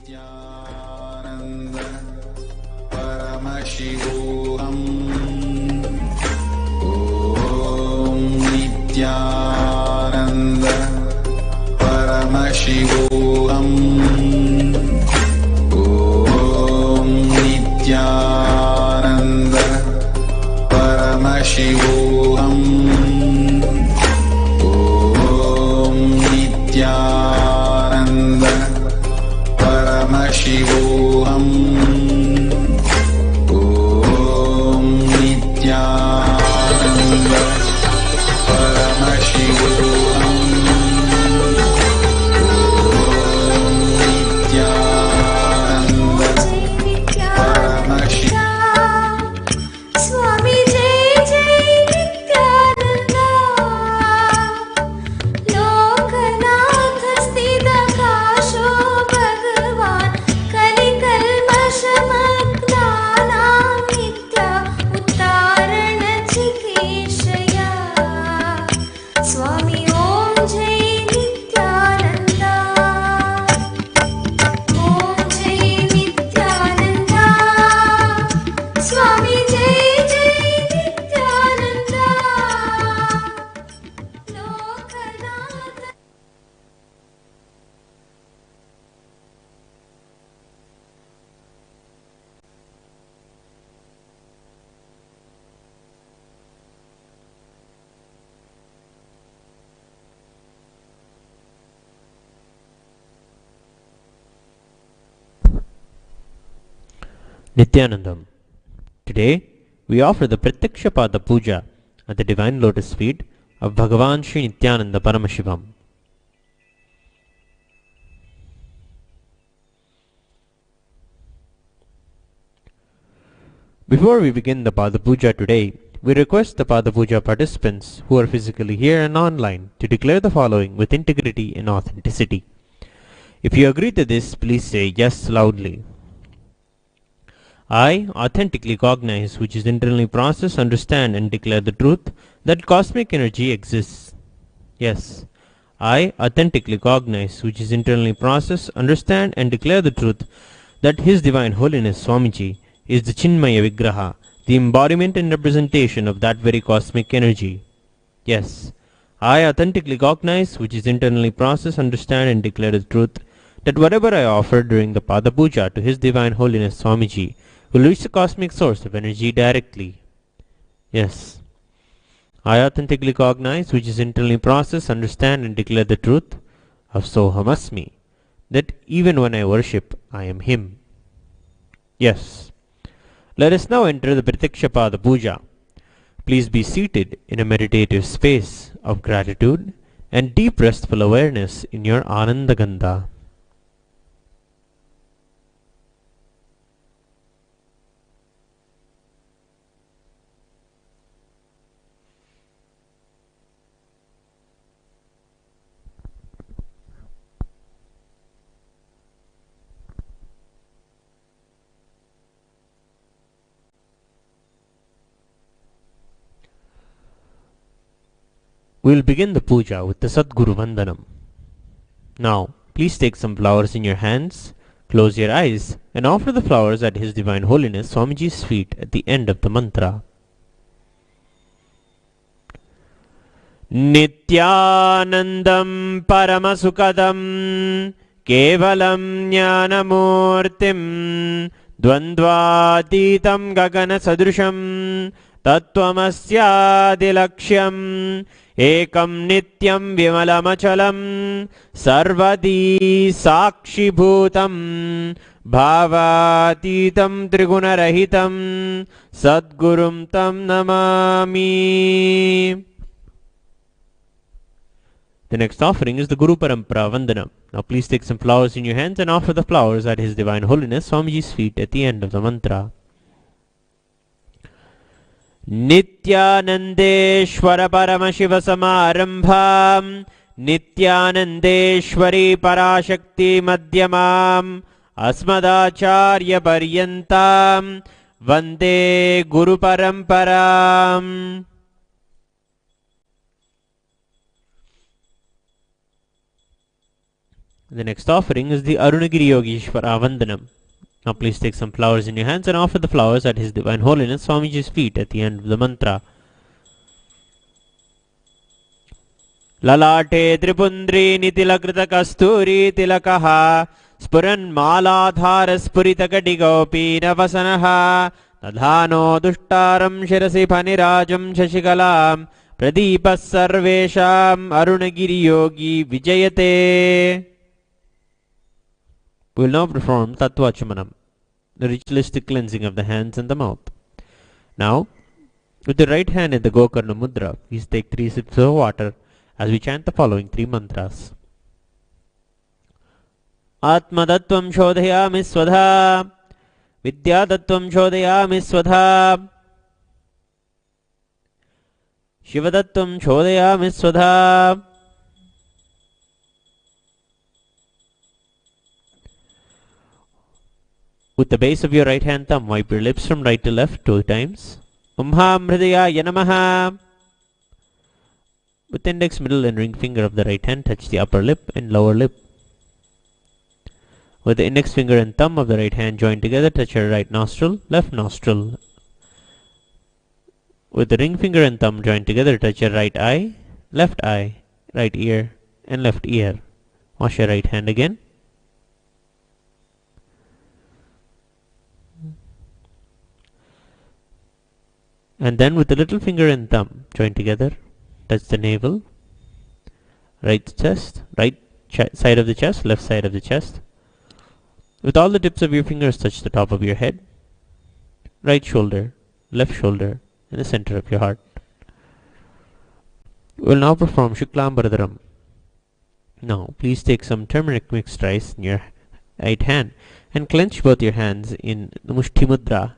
Nithyananda Paramashivoham Om Nithyananda Paramashivoham Om Nithyananda Paramashivoham Om Nithyananda Paramashivoham Om Nithyananda Paramashivoham Nithyanandam. Today, we offer the Pratyaksha Pada Puja at the Divine Lotus Feet of Bhagavan Sri Nithyananda Paramashivam. Before we begin the Pada Puja today, we request the Pada Puja participants who are physically here and online to declare the following with integrity and authenticity. If you agree to this, please say yes loudly. I authentically cognize, which is internally process, understand and declare the truth that cosmic energy exists. Yes. I authentically cognize, which is internally process, understand and declare the truth that His Divine Holiness Swamiji is the Chinmaya Vigraha, the embodiment and representation of that very cosmic energy. Yes. I authentically cognize, which is internally process, understand and declare the truth that whatever I offer during the Pada Puja to His Divine Holiness Swamiji will reach the cosmic source of energy directly. Yes. I authentically cognize, which is internally process, understand and declare the truth of Sohamasmi, that even when I worship, I am Him. Yes. Let us now enter the Pratyaksha Pada Puja. Please be seated in a meditative space of gratitude and deep restful awareness in your Anandagandha. We will begin the puja with the Sadguru Vandanam. Now, please take some flowers in your hands, close your eyes, and offer the flowers at His Divine Holiness Swamiji's feet at the end of the mantra. Nithyanandam Paramasukadam Kevalam Jnanamurtim Dvandvatitam Gagana Sadrusham Tattvamasyaadilaksham Ekam Nityam Vimalamachalam Sarvadi Sakshibhutam Bhavatitam Trigunarahitam Sadgurum Tam Namami. The next offering is the Guru Parampara Vandanam. Now please take some flowers in your hands and offer the flowers at His Divine Holiness Swamiji's feet at the end of the mantra. Nithyanandeshwara Paramashiva Samarambham Nithyanandeshwari Parashakti Madhyamam Asmadacharya Paryantam Vande Guru Paramparam. The next offering is the Arunagiri Yogeshwara Vandanam. Now please take some flowers in your hands and offer the flowers at His Divine Holiness Swamiji's feet at the end of the mantra. Lalate Tripundri Nitilakೃತ Kasturi Tilakaha Spuran Maladhara Spurita Katigopi Navasanaha Tadhano Dushtaram Shirasi Panirajam Shashikalam Pradipas Sarvesham Arunagiri Yogi Vijayate. We will now perform Tattvachamanam, the ritualistic cleansing of the hands and the mouth. Now, with the right hand in the Gokarna Mudra, please take 3 sips of water as we chant the following 3 mantras. Atmadattvam shodhayami svadha, Vidyadattvam shodhayami svadha, Shivadattvam shodhayami svadha. With the base of your right hand thumb, wipe your lips from right to left 2 times. Umham hridayaya namaha. With the index, middle and ring finger of the right hand, touch the upper lip and lower lip. With the index finger and thumb of the right hand joined together, touch your right nostril, left nostril. With the ring finger and thumb joined together, touch your right eye, right ear and left ear. Wash your right hand again. And then with the little finger and thumb joined together, touch the navel, right chest, side of the chest, left side of the chest. With all the tips of your fingers touch the top of your head, right shoulder, left shoulder, and the center of your heart. We will now perform Shuklam Bharadaram. Now, please take some turmeric mixed rice in your right hand and clench both your hands in the Mushti Mudra.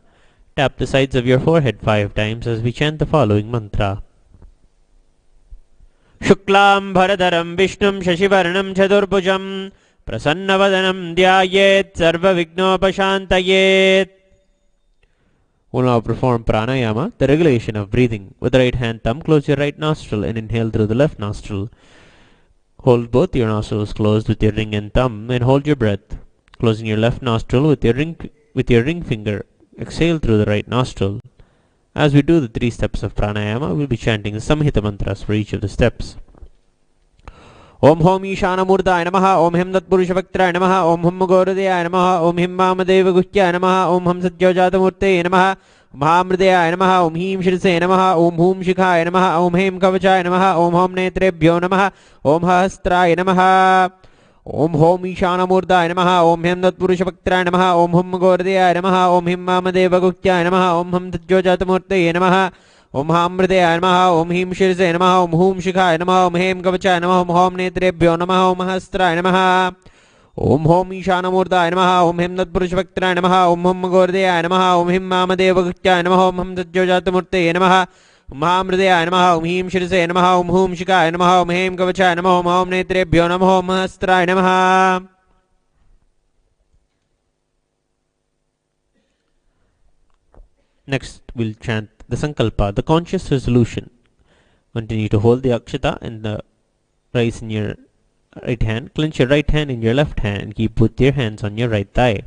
Tap the sides of your forehead 5 times as we chant the following mantra. Shuklam Bharadaram Vishnum Shashivarnam Chadurbhujam Prasannavadanam Dhyayet Sarva Vignopashantayet. We'll now perform Pranayama, the regulation of breathing. With the right hand thumb, close your right nostril and inhale through the left nostril. Hold both your nostrils closed with your ring and thumb and hold your breath, closing your left nostril with your ring finger. Exhale through the right nostril. As we do the 3 steps of pranayama, we'll be chanting the samhita mantras for each of the steps. Om Hom Ishana Murdaya Namaha, Om Hem Tat Purusha Vaktraya Namaha, Om Hum Goradaya Namaha, Om Him Vamadeva Guhyaya Namaha, Om Ham Satyojata Murtaya Namaha, Om Hamridaya Namaha, Om Him Shirse Namaha, Om Hum Shikhaya Namaha, Om Hem Kavachaya Namaha, Om Hom Netrebhyo Namaha, Om Hastraya Namaha. Om Hom Ishana Murdaya Namaha, Om Hem Tat Purusha Vaktraya Namaha, Om Hum Goradaya Namaha, Om Him Vamadeva Guhyaya Namaha, Om Ham Satyojata Murtaya Namaha, Om Hamridaya Namaha, Om Him Shirse Namaha, Om Hum Shikhaya Namaha, Om Hem Kavachaya Namaha, Om Hom Netrebhyo Namaha, Om Hastraya Namaha. Om Hom Ishana Murdaya Namaha, Om Hem Tat Purusha Vaktraya Namaha, Om Hum Goradaya Namaha, Om Him Vamadeva Guhyaya Namaha, Om Ham Satyojata Murtaya Namaha, Om Hamridaya Namaha, Om Him Shirse Namaha, Om Hum Shikhaya Namaha, Om Hem Kavachaya Namaha, Om Hom Netrebhyo Namaha, Om Hastraya Namaha. Next, we'll chant the Sankalpa, the conscious resolution. Continue to hold the Akshata and the rice in your right hand. Clench your right hand in your left hand and keep both your hands on your right thigh.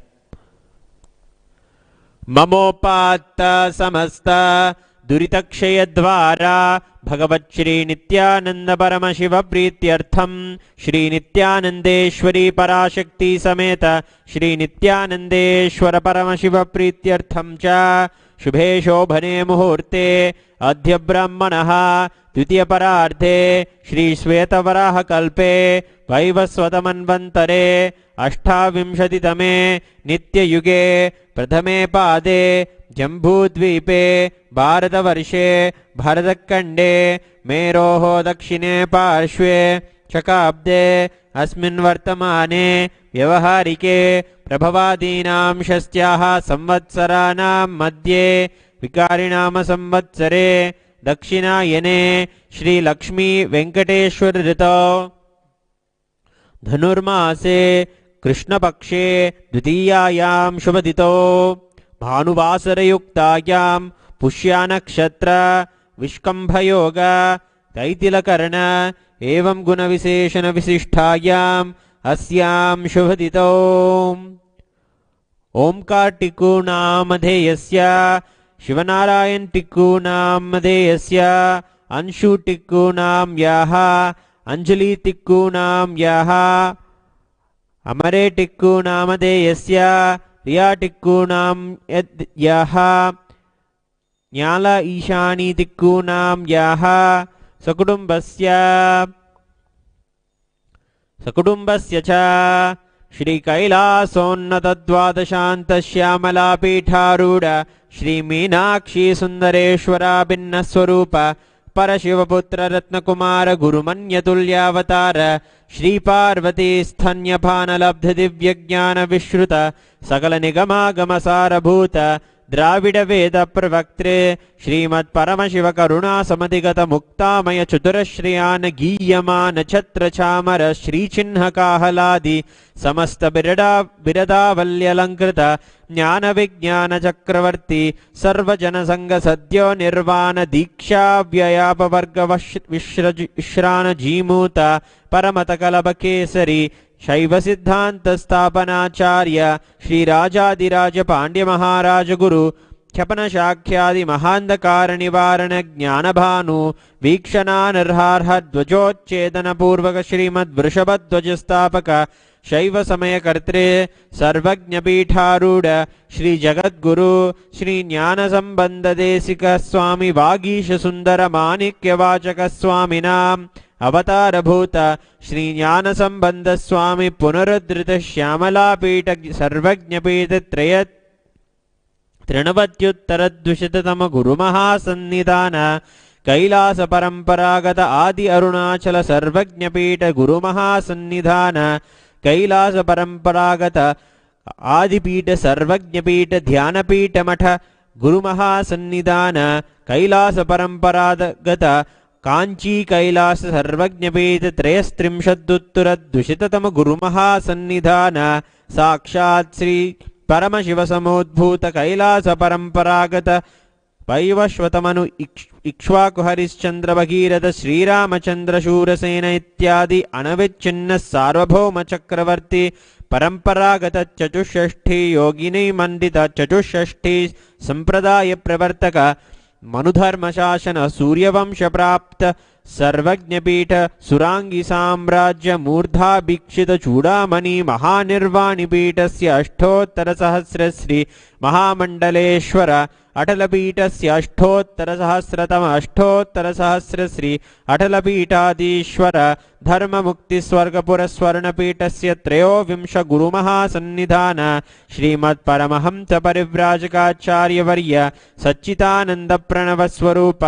Mamopatta samasta Duritakshayadvara Bhagavat Shri Nithyananda Paramashiva Prityartham Shri Nithyanandeshwari Parashakti Sameta Shri Nithyanandeshwara Paramashiva Prityartham Cha Shubhe Shobhane Muhurte Adhya Brahmanaha Dvitiya Pararthe Shri Svetavaraha Kalpe Vaivasvatamanvantare Ashtavimshatitame Nitya Yuge Prathame Pade Jambudvipe Bharatavarshe Bharatakande Meroho Dakshine Parshve Chakabde Asmin Vartamane Vyavaharike Prabhavadinam Shastyaha Samvatsaranam Madhye Vikarinama Samvatsare Dakshinayane Shri Lakshmi Venkateshwar Rito Dhanurmase Krishna Pakshe Dvitiyayam Shubhadito Bhanuvasarayuktayam Pushyanaksatra Vishkambhayoga Taitilakarana Evam Gunavisheshana Visishtayam अस्यां शुभदितौ ओंकार टिक्कू नामधेयस्य शिवनारायण टिक्कू नामधेयस्य अंशु टिक्कू नाम याः अंजलि टिक्कू नाम याः अमरे टिक्कू नामधेयस्य रिया टिक्कू नाम याः न्याल ईशानी टिक्कू नाम याः सकुटुम्बस्य च श्रीकैलासोन्नतद्वादशान्तश्यामलापीठारूढ श्रीमीनाक्षी सुन्दरेश्वरा भिन्नस्वरूप परशिवपुत्ररत्नकुमार गुरुमन्यतुल्यावतार श्रीपार्वती स्तन्यपानलब्धदिव्यज्ञानविश्रुत सकलनिगमागमसारभूत द्राविड वेद प्रवक्त्रे श्रीमत्परमशिव करुणासमधिगत मुक्तामय चतुरश्रियान गीयमान छत्र चामर श्रीचिह्नकाहलादि समस्त बिरदावल्यलंकृत ज्ञान विज्ञान चक्रवर्ती सर्वजन संग सद्यो निर्वाण दीक्षा व्ययापवर्ग विश्रान जीमूत परमतकलभ केसरी शैव सिद्धांत स्थापनाचार्य श्री राजाधिराज पांड्य महाराज गुरु क्षपन शाख्यादि महांधकार निवारण ज्ञान भानु वीक्षणानर्हार्ह ध्वजोच्छेदन पूर्वक श्रीमद् वृषभध्वज स्थापक शैव समय कर्त्रे सर्वज्ञ पीठारूढ़ श्री जगद्गुरु श्री ज्ञान संबंध देशिक स्वामी वागीश सुंदर माणिक्य वाचक स्वामिनाम अवतारभूत श्री ज्ञान संबंध स्वामी पुनरुद्धृत श्यामलापीठ सर्वज्ञपीठ त्रिनवत्युत्तरद्विशततम गुरुमहासन्निधान कैलास परंपरागत आदि अरुणाचल सर्वज्ञपीठ गुरुमहासन्निधान कैलास परंपरागत आदिपीठ सर्वज्ञपीठ ध्यानपीठ मठ गुरुमहासन्निधान कैलास परंपरागत कांची कैलास सर्वज्ञपीठ त्रयस्त्रिंशदुत्तरद्विशततम गुरुमहासन्निधान साक्षात् श्री परमशिव समोद्भूत कैलास परंपरागत वैवस्वतमनु इक्ष्वाकु हरिश्चंद्र भगीरथ श्रीरामचंद्र शूरसेन इत्यादि अनविच्छिन्न सार्वभौम चक्रवर्ती परंपरागत चतुष्षष्ठी योगिनी मंडित चतुष्षष्ठी संप्रदाय प्रवर्तक मनुधर्म शासन सूर्यवंश प्राप्त सर्वज्ञपीठ सुरांगी साम्राज्य मूर्धाभिक्षित चूड़ामणि महानिर्वाणी पीठस्य अष्टोत्तर सहस्र श्री महामंडलेश्वर अटलपीठस्य अष्टोत्तर सहस्र श्री अटलपीठाधीश्वर धर्म मुक्ति स्वर्गपुर स्वर्णपीठस्य त्रयोविंश गुरुमहासन्निधान श्रीमत् परमहंस परिव्राजकाचार्यवर्य सच्चिदानंद प्रणव स्वरूप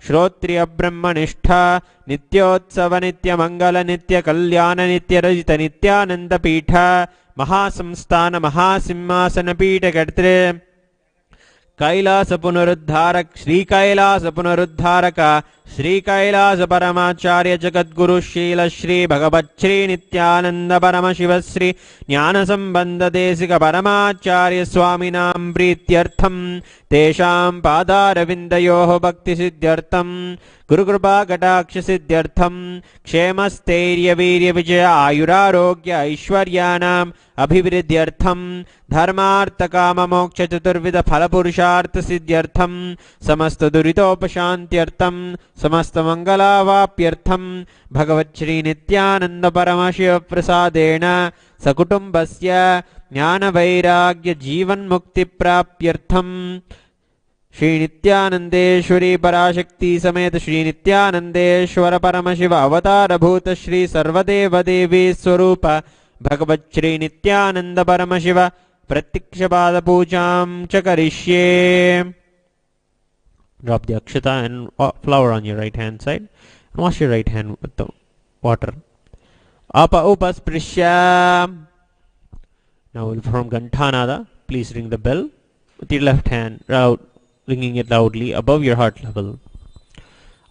श्रोत्रिय ब्रह्मनिष्ठा नित्योत्सव नित्य मंगल नित्य कल्याण नित्य रजित नित्यानंद पीठ महासंस्थान महासिंहासन पीठ कर्त्रे कैलास पुनरुद्धारक श्री कैलास पुनरुद्धारक श्री कैलास परमाचार्य जगद्गुरु शील श्री भगवत् श्री नित्यानंद परमशिव श्री ज्ञान संबंध देशिक परमाचार्य स्वामिनां प्रीत्यर्थम तेषां पादारविन्दयोः भक्ति सिद्ध्यर्थम गुरुकृपा कटाक्ष सिद्ध्यर्थम क्षेमस्थैर्य वीर्य विजय आयुरारोग्य ऐश्वर्याणाम् अभिवृद्ध्यर्थम धर्मार्थ काम मोक्ष चतुर्विध फल पुरुषार्थ सिद्ध्यर्थम समस्त दुरितोपशांत्यर्थम समस्त मंगलावाप्यर्थम भगवत् श्री नित्यानंद परमशिव प्रसादेन सकुटुंबस्य ज्ञान वैराग्य जीवन मुक्ति प्राप्त्यर्थम श्री नित्यानंदेश्वरी पराशक्ति समेत श्री नित्यानंदेश्वर परमशिव अवतार भूत श्री सर्वदेव देवी स्वरूप भगवत् श्री नित्यानंद परमशिव प्रत्यक्षपाद पूजां च करिष्ये. Drop the akshata and flower on your right hand side and wash your right hand with the water. Apa upasprisya. Now we'll perform Ganthanada. Please ring the bell with your left hand, ringing it loudly above your heart level.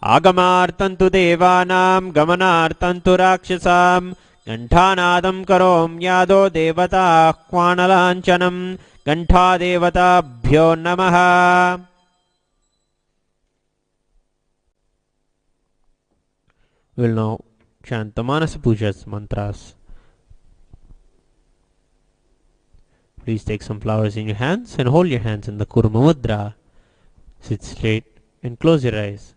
Agamartantu devanam gamanartantu rakshasam Ganthanadam karom yado devata kvanalanchanam Gantha devata bhyo namaha. We will now chant the Manasa Puja's mantras. please take some flowers in your hands and hold your hands in the Kurma Mudra. Sit straight and close your eyes.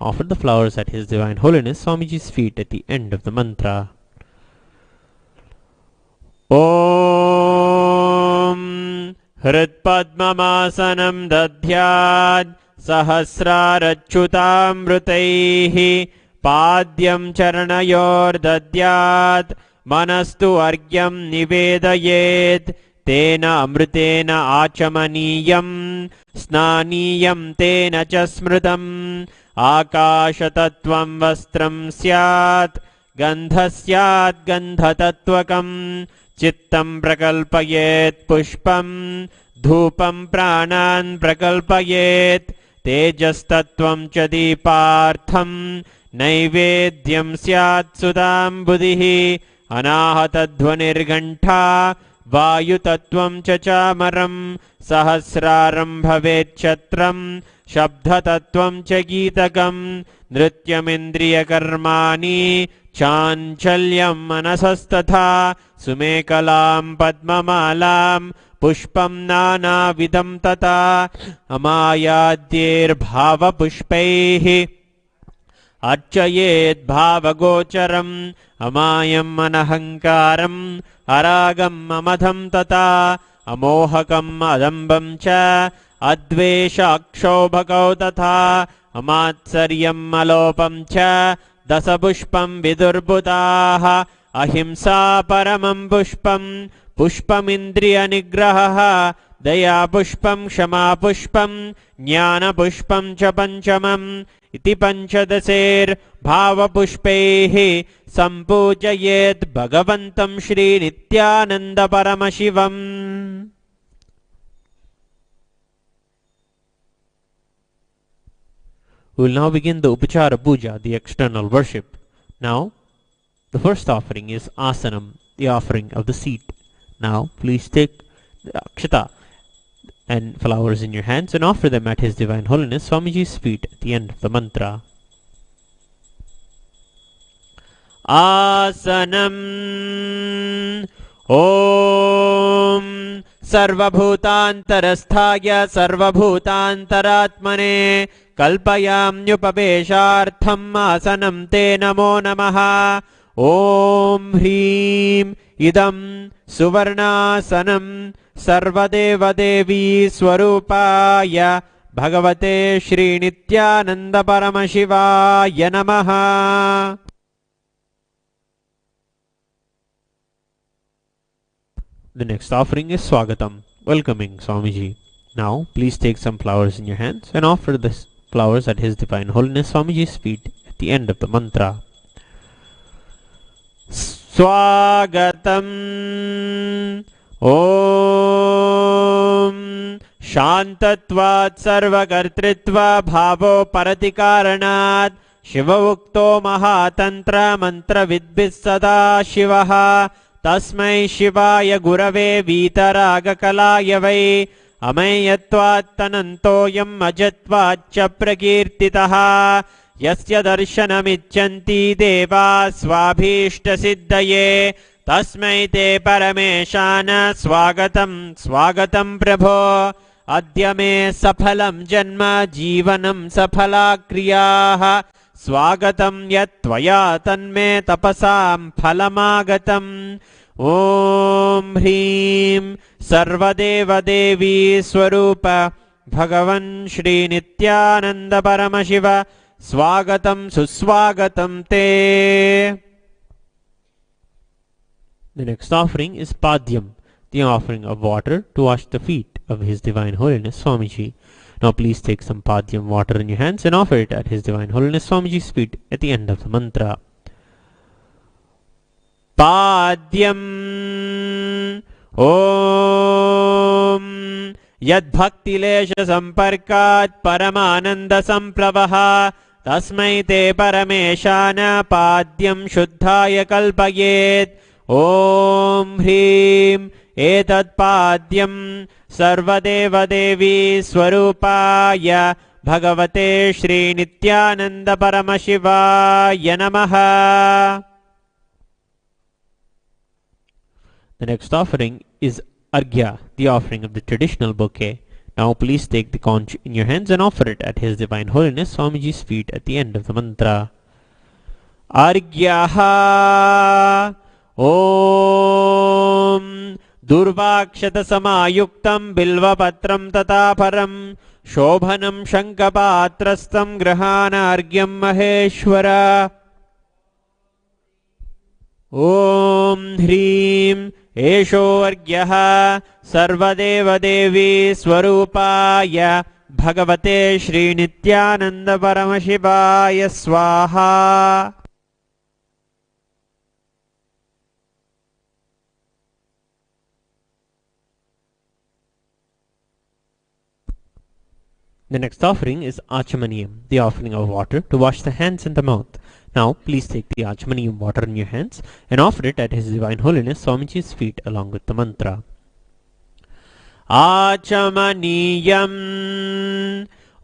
Offer the flowers at His Divine Holiness Swamiji's feet at the end of the mantra. Om Hritpadmamasanam Dadhyad Sahasrarachyutamrutaihi Padyam Charanayor Dadyat Manastu Argyam Nivedayet Tena Amrutena Achamaniyam Snaniyam Tena Chasmrutam Akashatattvam Vastram Syat Gandhasyat Gandhatatvakam Chittam Prakalpayet Pushpam Dhupam Pranan Prakalpayet Tejastattvam Chadipartham Naivedyam Syat Sudam Buddhihi Anahatadhvanirgantha Vayutattvam Chachamaram Sahasraram Bhavet Chatram Shabdhatattvam Chagitakam Nrityamindriya Karmani Chanchalyam Manasastatha Sumekalam Padmamalam Pushpam Nana Vidam Tata Amayadyir Bhava Pushpaihi Archayet Bhavagocharam Amayam Manahankaram Aragam Amadham Tata Amohakam Adambam Cha Advesha Akshobhakau Tata Amatsaryam Alopam Cha Dasapushpam Vidurbutaha Ahimsa Paramam Pushpam Pushpamindriya Nigraha Daya Pushpam Shama Pushpam Jnana Pushpam Cha Panchamam Iti Panchadaser Bhava Pushpaihi Sampujayet Bhagavantam Shri Nithyananda Paramashivam. We will now begin the Upachara Puja, the external worship. Now, the first offering is Asanam, the offering of the seat. Now, please take the Akshata and flowers in your hands and offer them at His Divine Holiness Swamiji's feet at the end of the mantra. Asanam Om Sarvabhutantarasthaya Sarvabhutantaratmane Kalpayamnyupaveshartham Asanam Te Namo Namaha. Om Hrim Idam Suvarnasanam Sarvadeva Devi Swarupaya Bhagavate Shri Nithyananda Paramashivaya Namaha. The next offering is Swagatam, welcoming Swamiji. Now, please take some flowers in your hands and offer the flowers at His Divine Holiness Swamiji's feet at the end of the mantra. Swagatam Om Shantatvat Sarvakartritva Bhavo Paratikaranat Shiva Ukto Mahatantra Mantra Vidbis Sada Shivaha Tasmai Shivaya Gurave Vitaraga Kalaya Vai Amayatvat Tanantoyam Ajatvat Chaprakirtitaha Yasya Darshanamichanti Deva Swabhishta Siddhaye Tasmai Te Parameshana Swagatam Swagatam Prabho Adya Me Saphalam Janma Jivanam Saphala Kriyaha Swagatam Yat Tvaya Tanme Tapasam Phalamagatam. Om Hrim Sarvadeva Devi Swarupa Bhagavan Shri Nithyananda Paramashiva Swagatam Suswagatam Te. The next offering is Padyam, the offering of water to wash the feet of His Divine Holiness Swamiji. Now please take some Padyam water in your hands and offer it at His Divine Holiness Swamiji's feet at the end of the mantra. Padyam Om Yad Bhakti Lesha Samparkat Paramananda Samplavaha Tasmai Te Parameshana Padyam Shuddhaya Kalpayet. Om Hrim Etat Padyam Sarvadeva Devi Swarupaya Bhagavate Shri Nithyananda Paramashivaya Namaha. The next offering is Arghya, the offering of the traditional bouquet. Now please take the conch in your hands and offer it at His Divine Holiness Swamiji's feet at the end of the mantra. Arghyaha Om Durvakshatasamayuktam Bilvapatram Tataparam Shobhanam Shankapatrastam Grahana Argyam Maheshwara. Om Hrim Esho Argyaha Sarvadeva Devi Swarupaya Bhagavate Shri Nithyananda Paramashivaya Swaha. The next offering is Achamaniyam, the offering of water to wash the hands and the mouth. Now, please take the Achamaniyam water in your hands and offer it at His Divine Holiness Swamiji's feet along with the mantra. Achamaniyam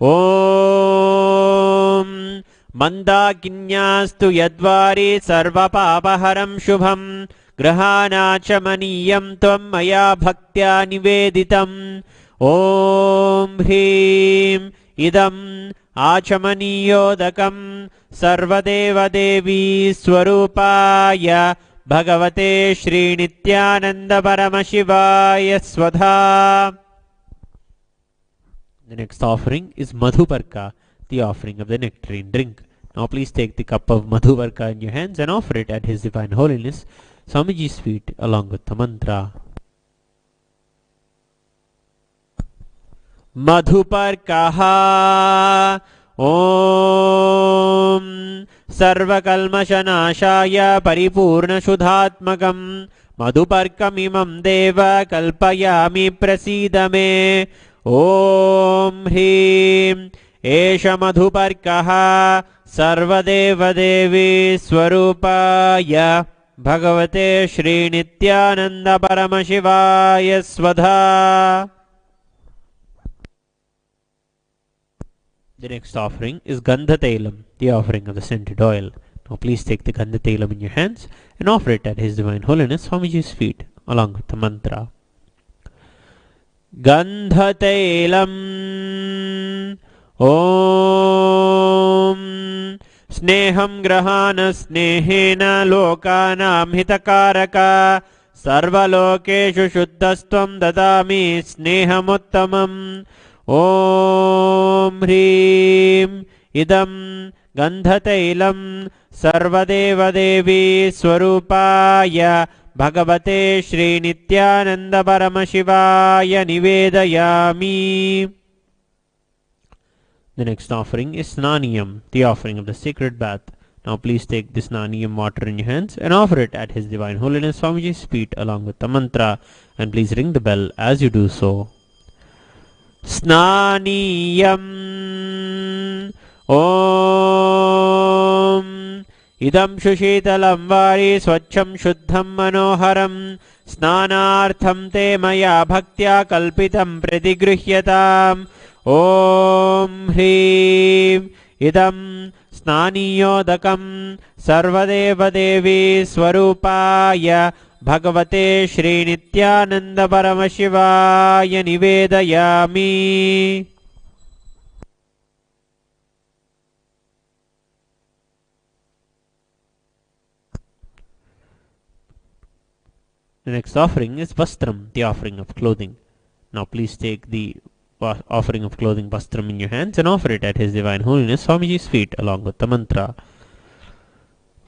Om Mandakinyastu Yadvari Sarvapapaharam Shubham Grahanachamaniyam Tvam Maya Bhaktya Niveditam. Om Hrim Idam Achamaniyodakam Sarvadeva Devi Swarupaya Bhagavate Shri Nithyananda Paramashivaya Swadha. The next offering is Madhuparka, the offering of the nectarine drink. Now please take the cup of Madhuparka in your hands and offer it at His Divine Holiness Swamiji's feet along with the mantra. Madhuparkaha Om Sarvakalmashanashaya Paripurna Shudhatmakam Madhuparkamimam Deva Kalpayami Prasidame. Om Hrim Esha Madhuparkaha Sarvadeva Devi Swarupaya Bhagavate Shri Nithyananda Paramashivaya Swadha. The next offering is Gandhatailam, the offering of the scented oil. Now please take the Gandhatailam in your hands and offer it at His Divine Holiness Swamiji's feet along with the mantra. Gandhatailam Om Sneham Grahana Snehena Lokanam Hitakaraka Sarvalokeshu Shuddhastvam Dadami Snehamuttamam. Om Hrim Idam Gandhatailam Sarvadeva Devi Swarupaya Bhagavate Shri Nithyananda Paramashivaya Nivedayami. The next offering is Snaniyam, the offering of the sacred bath. Now please take this Snaniyam water in your hands and offer it at His Divine Holiness Swamiji's feet along with the mantra, and please ring the bell as you do so. Snaniyam Om Idam Shushitalam Vari Swacham Shuddham Manoharam Snanartham Te Maya Bhaktya Kalpitam Pratigruhyatam. Om Hrim Idam Snaniyodakam Sarvadeva Devi Swarupaya Bhagavate Shri Nithyananda Paramashivaya Nivedayami. The next offering is Vastram, the offering of clothing. Now please take the offering of clothing Vastram in your hands and offer it at His Divine Holiness Swamiji's feet along with the mantra.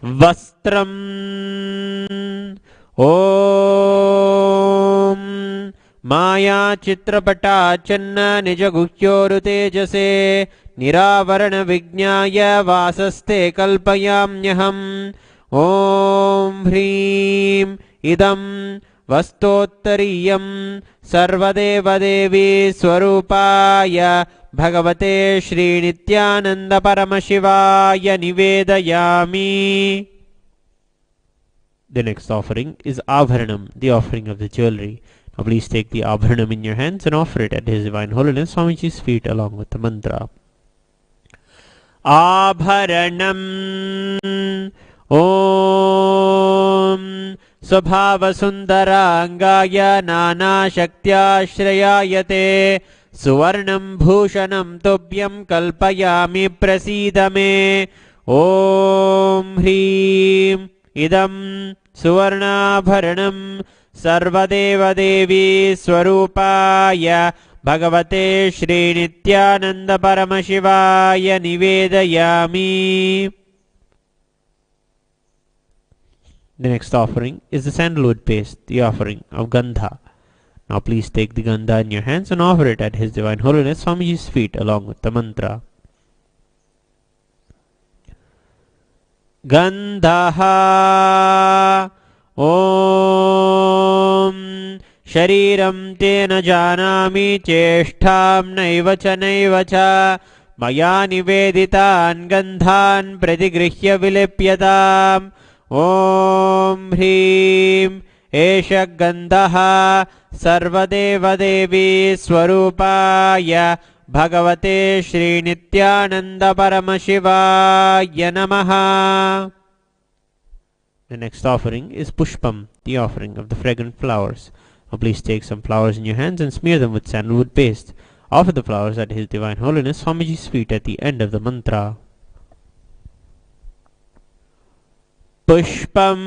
Vastram Om Maya Chitrapata Channa Nijaguhyoru Tejase Niravarana Vijnaya Vasaste Kalpayamyaham. Om Hrim Idam Vastottariyam Sarvadeva Devi Swarupaya Bhagavate Shri Nithyananda Paramashivaya Nivedayami. The next offering is Abharanam, the offering of the jewelry. Now please take the Abharanam in your hands and offer it at His Divine Holiness Swamiji's feet along with the mantra. Abharanam Om स्वभावसुन्दराङ्गाय नानाशक्त्याश्रयायते सुवर्णं भूषणं तुभ्यं कल्पयामि प्रसीद मे ॐ ह्रीं इदं सुवर्णाभरणं सर्वदेवदेवी स्वरूपाय भगवते श्रीनित्यानन्द परमशिवाय निवेदयामि. The next offering is the sandalwood paste, the offering of Gandha. Now please take the Gandha in your hands and offer it at His Divine Holiness Swamiji's feet along with the mantra. Gandha Om Shariram Tena Janami Cheshtham Naiva Cha Maya Niveditan Gandhan Pratigrihya Vilipyatam Om Hrim Esha Gandha Sarvadevadevi Swarupaya Bhagavate Shri Nithyananda Paramashivaya Namaha. The next offering is Pushpam, the offering of the fragrant flowers. Now please take some flowers in your hands and smear them with sandalwood paste. Offer the flowers at His Divine Holiness Swamiji's feet at the end of the mantra. Pushpam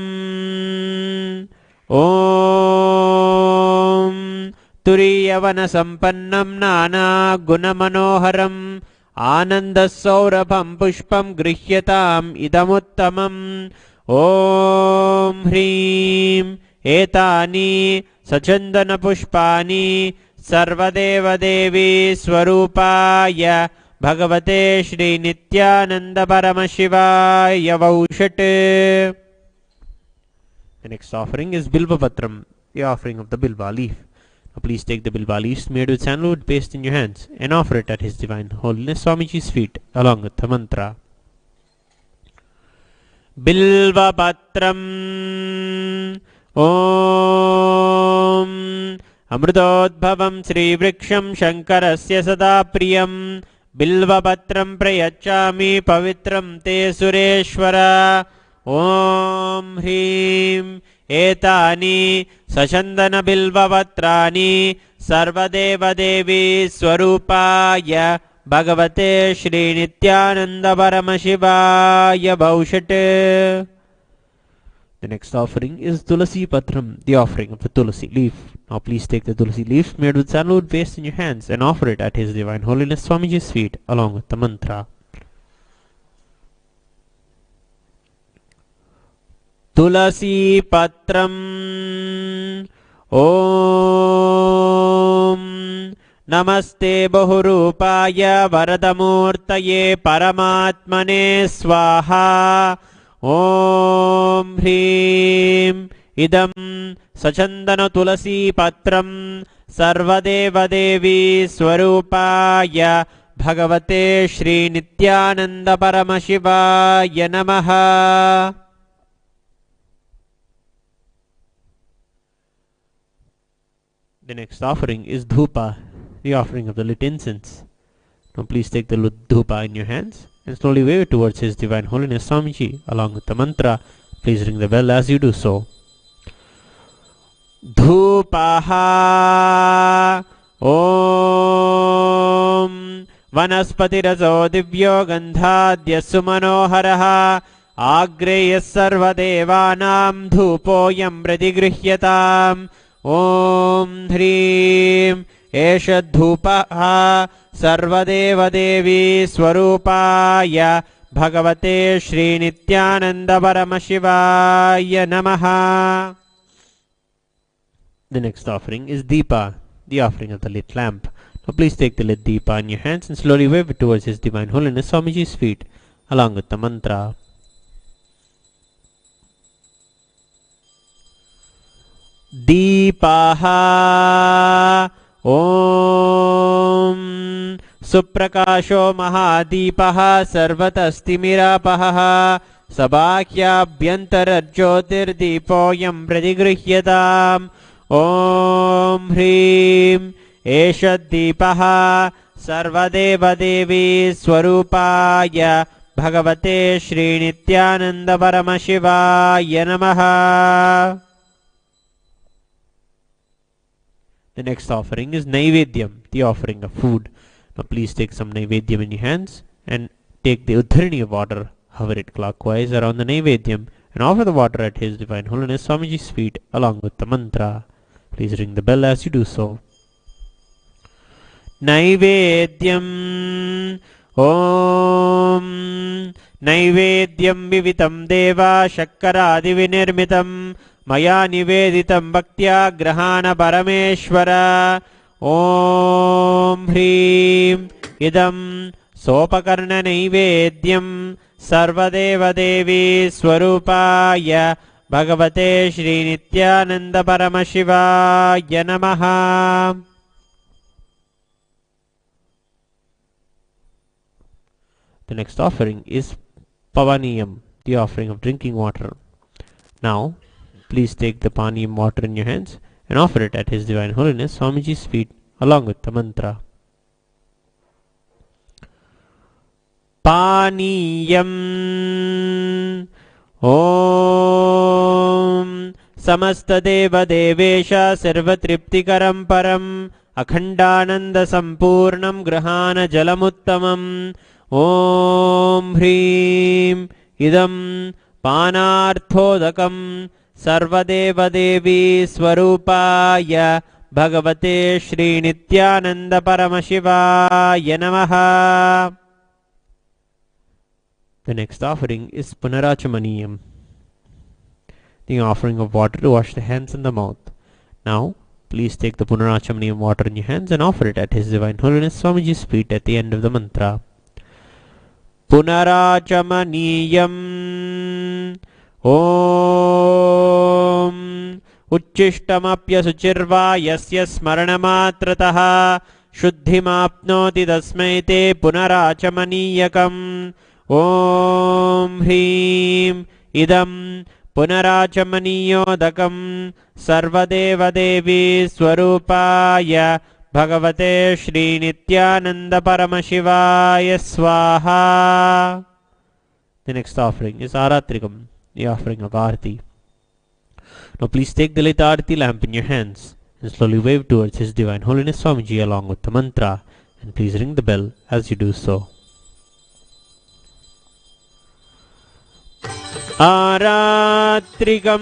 Om Turiyavana Sampannam Nana Gunamanoharam Anandasaurabham Pushpam Grihyatam Idamuttamam Om Hrim Etani Sachandana Pushpani Sarvadeva Devi Swarupaya Bhagavate Shri Nithyananda Paramashivaya Vaushat. The next offering is Bilva Patram, the offering of the Bilva leaf. Now please take the Bilva leaf smeared with sandalwood paste in your hands and offer it at His Divine Holiness Swamiji's feet along with the mantra. Bilva Patram Om Amrutodbhavam Sri Vriksham Shankarasya Sada Priyam Bilva Patram Prayachami Pavitram Te Sureshwara Om Hrim Etani Sachandana Bilva Patrani Sarvadeva Devi Swarupaya Bhagavate Shri Nithyananda Paramashivaya Vaushat. The next offering is Tulasi Patram, the offering of the Tulasi leaf. Now please take the Tulasi leaf made with sandalwood paste in your hands and offer it at His Divine Holiness Swamiji's feet along with the mantra. Tulasi Patram Om Namaste Bahurupaya Varadamurtaye Paramatmane Swaha Om Hrim Idam Sachandana Tulasi Patram Sarvadeva Devi Swarupaya Bhagavate Shri Nithyananda Paramashivaya Namaha. The next offering is Dhupa, the offering of the lit incense. Now please take the Dhupa in your hands and slowly wave it towards His Divine Holiness Swamiji along with the mantra. Please ring the bell as you do so. Dhupaha Om Vanaspatiraso Divyo Gandhadyasu Manoharaha Agreyas Sarvadevanam Dhupoyam Pradigrihyatam Om Hrim Esha Dhupaha Sarvadeva Devi Swarupaya Bhagavate Shri Nithyananda Paramashivaya Namaha. The next offering is Deepa, the offering of the lit lamp. Now please take the lit Deepa in your hands and slowly wave it towards His Divine Holiness Swamiji's feet along with the mantra. Deepaha Om Suprakasho Mahadipaha Sarvatastimiراpaha Sabhakyabhyantarajyotirdipoyam Pradigrihyatam Om Hrim Eshaddipaha Sarvadeva Devi Swarupaya Bhagavate Shri Nithyananda Paramashivaya Namaha. The next offering is Naivedyam, the offering of food. Now please take some Naivedyam in your hands and take the Uddharani of water, hover it clockwise around the Naivedyam and offer the water at His Divine Holiness Swamiji's feet along with the mantra. Please ring the bell as you do so. Naivedyam Om Naivedyam Vivitam Deva Shakkaradi Vinirmitam Maya Niveditam Bhaktya Grahana Parameshwara Om Hrim Idam Sopakarna Naivedyam Sarvadeva Devi Swarupaya Bhagavate Shri Nithyananda Paramashivaya Namaha. The next offering is Pavaniyam, the offering of drinking water. Now, please take the Paniyam water in your hands and offer it at His Divine Holiness Swamiji's feet along with the mantra. Paniyam Om Samasta Deva Devesha Sarvatriptikaram Param Akhandananda Sampurnam Grahana Jalamuttamam Om Hrim Idam Panarthodakam Sarvadeva Devi Swarupaya Bhagavate Shri Nithyananda Paramashivaya Namaha. The next offering is Punarachamaniyam, the offering of water to wash the hands and the mouth. Now, please take the Punarachamaniyam water in your hands and offer it at His Divine Holiness Swamiji's feet at the end of the mantra. Punarachamaniyam Om Uchishtamapya Suchirva Yasya Smaranamatrataha Shuddhimapnoti Tasmai Te Punarachamaniyakam Om Hrim Idam Punarachamaniyodakam Sarvadeva Devi Swarupaya Bhagavate Shri Nithyananda Paramashivaya Swaha. The next offering is Aratrikam, the offering of Arati. Now please take the lit Arati lamp in your hands and slowly wave towards His Divine Holiness Swamiji along with the mantra, and please ring the bell as you do so. Aratrikam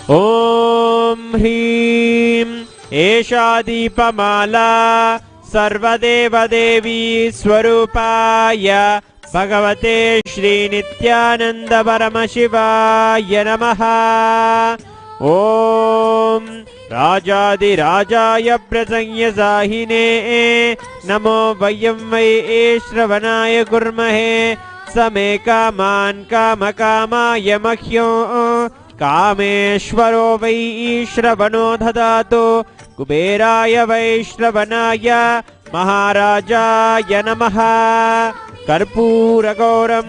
Om Hrim Esha Deepamala Sarvadeva Devi Swarupaya Bhagavate Shri Nithyananda Paramashivaya Namaha. Om Rajadi Rajaya Prasanya Sahine Namo Vayam Vai Shravanaya Kurmahe Same Kaman Kama Kama Yamakhyo Kameshwaro Vai Shravano Dhadato Kuberaya Vaishravanaya Maharajaya Namaha. Karpura Gauram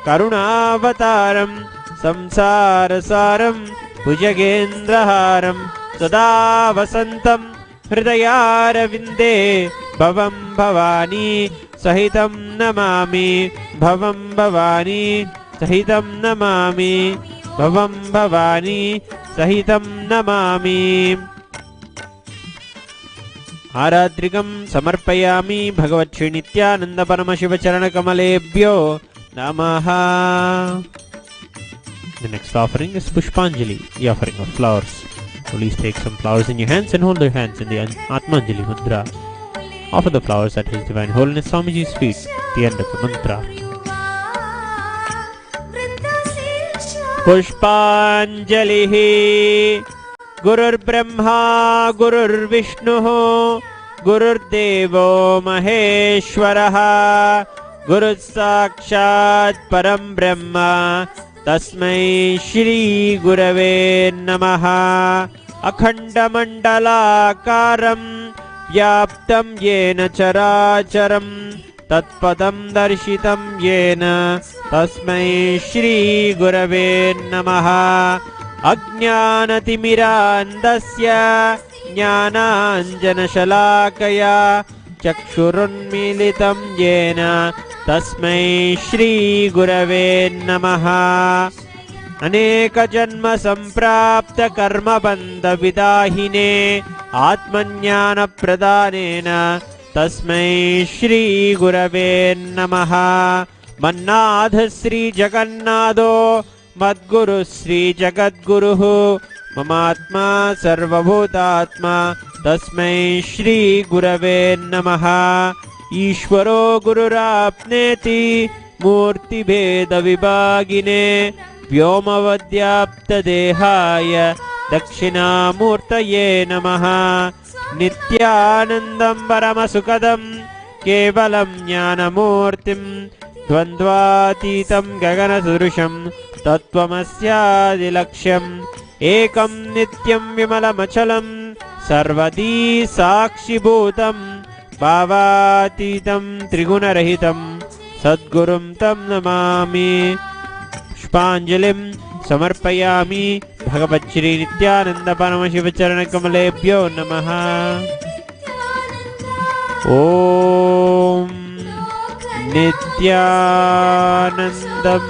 Karunavataram Samsarasaram Bhujagendraharam Sada Vasantam Hridayaravindehe Bhavam Bhavani Sahitam Namami Bhavam Bhavani Sahitam Namami Bhavam Bhavani Sahitam Namami. Aratrikam samarpayami Bhagavat Shri Nithyananda Paramashiva Charana Kamalebhyo Namaha. The next offering is Pushpanjali, the offering of flowers. Please take some flowers in your hands and hold your hands in the Atmanjali Mudra. Offer the flowers at His Divine Holiness Swamiji's feet at the end of the mantra. Pushpanjalihi Gurur Brahma Gurur Vishnu Gurur Devo Maheshwaraha Guru Sakshat Param Brahma Tasmai Shri Gurave Namaha. Akhanda Mandalakaram Vyaptam Yena Characharam Tatpadam Darshitam Yena Tasmai Shri Gurave Namaha. Ajnanatimirandasya Jnananjanashalakaya Chakshurunmilitam Yena Tasmai Shri Gurave Namaha. अनेक जन्म संप्राप्त कर्म बंध विदाहिने आत्मज्ञान प्रदानेन तस्मै श्री गुरवे नमः। मन्नाथ श्री जगन्नाथो मद्गुरु श्री जगद्गुरुः ममात्मा सर्वभूतात्मा तस्मै श्री गुरवे नमः। ईश्वरो गुरुराप्नेति मूर्तिभेद विभागिने व्योमवद्व्याप्तदेहाय दक्षिणामूर्तये नमः। नित्यानन्दं परमसुखदं केवलं ज्ञानमूर्तिं द्वन्द्वातीतं गगनसदृशं तत्त्वमस्यादिलक्ष्यम् एकं नित्यं विमलमचलं सर्वदी साक्षिभूतं भावातीतं त्रिगुणरहितं सद्गुरुं तं नमामि। पुष्पाञ्जलिं समर्पयामि भगवच्छ्री नित्यानंद परमशिव चरण कमलेभ्यो नमः। ओम नित्यानन्दम्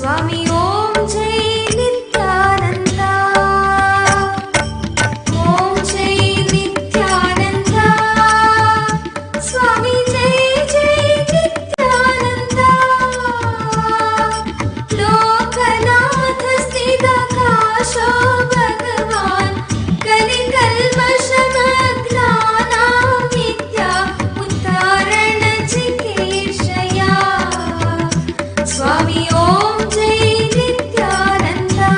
स्वामी ओम जय नित्यानंदा, ओम जय नित्यानंदा, स्वामी जय जय नित्यानंदा, लोकनाथ स्थितकाशो भगवान् कलिकल्मषमग्नानां नित्या उद्धारणचिकीर्षया, स्वामी ओम जय नित्यानंदा।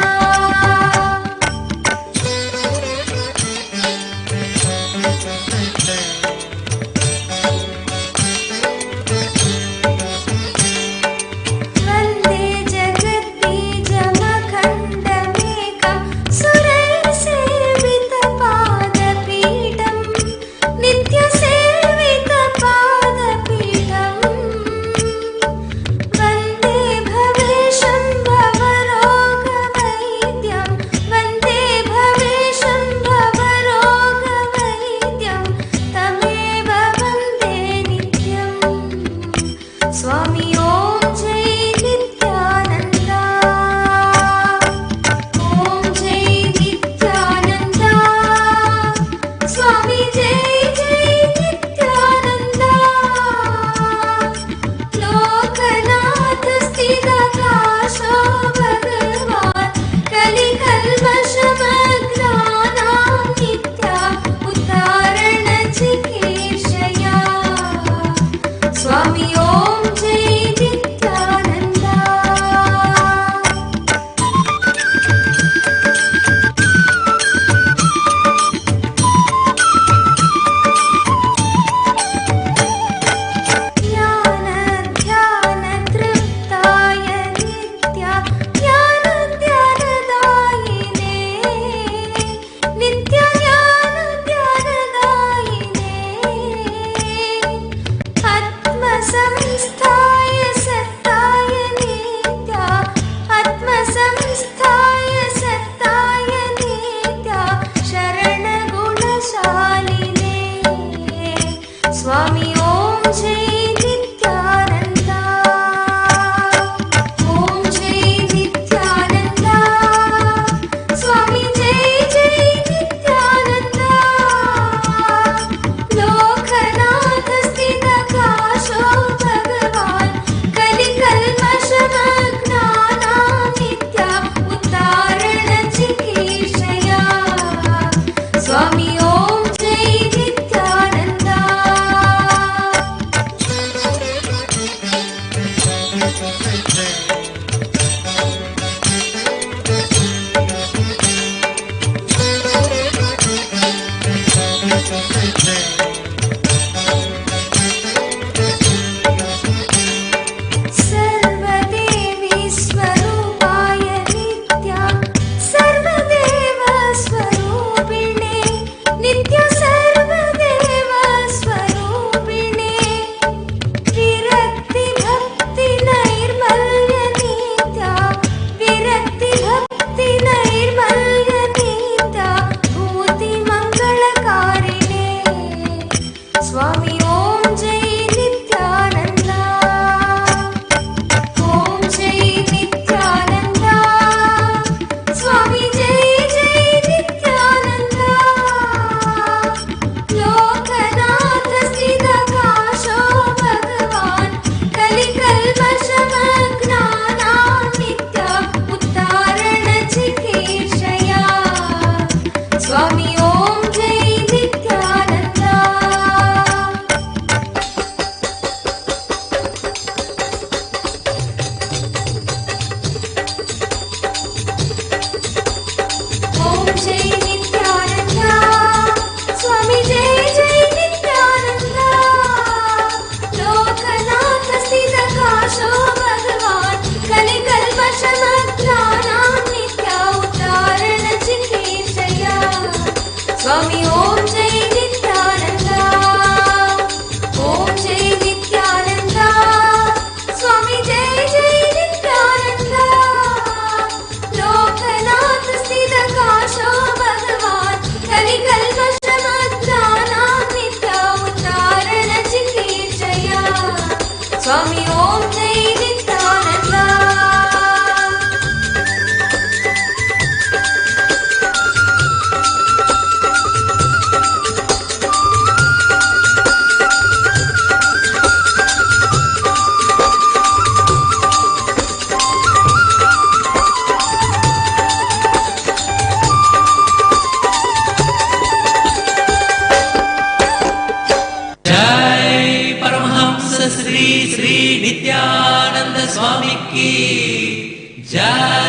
वन्दे जगद्बीजमखण्डमेकं सुरैर्सेवितपादपीठं, नित्यसेवितपादपीठम्, वन्दे की जय।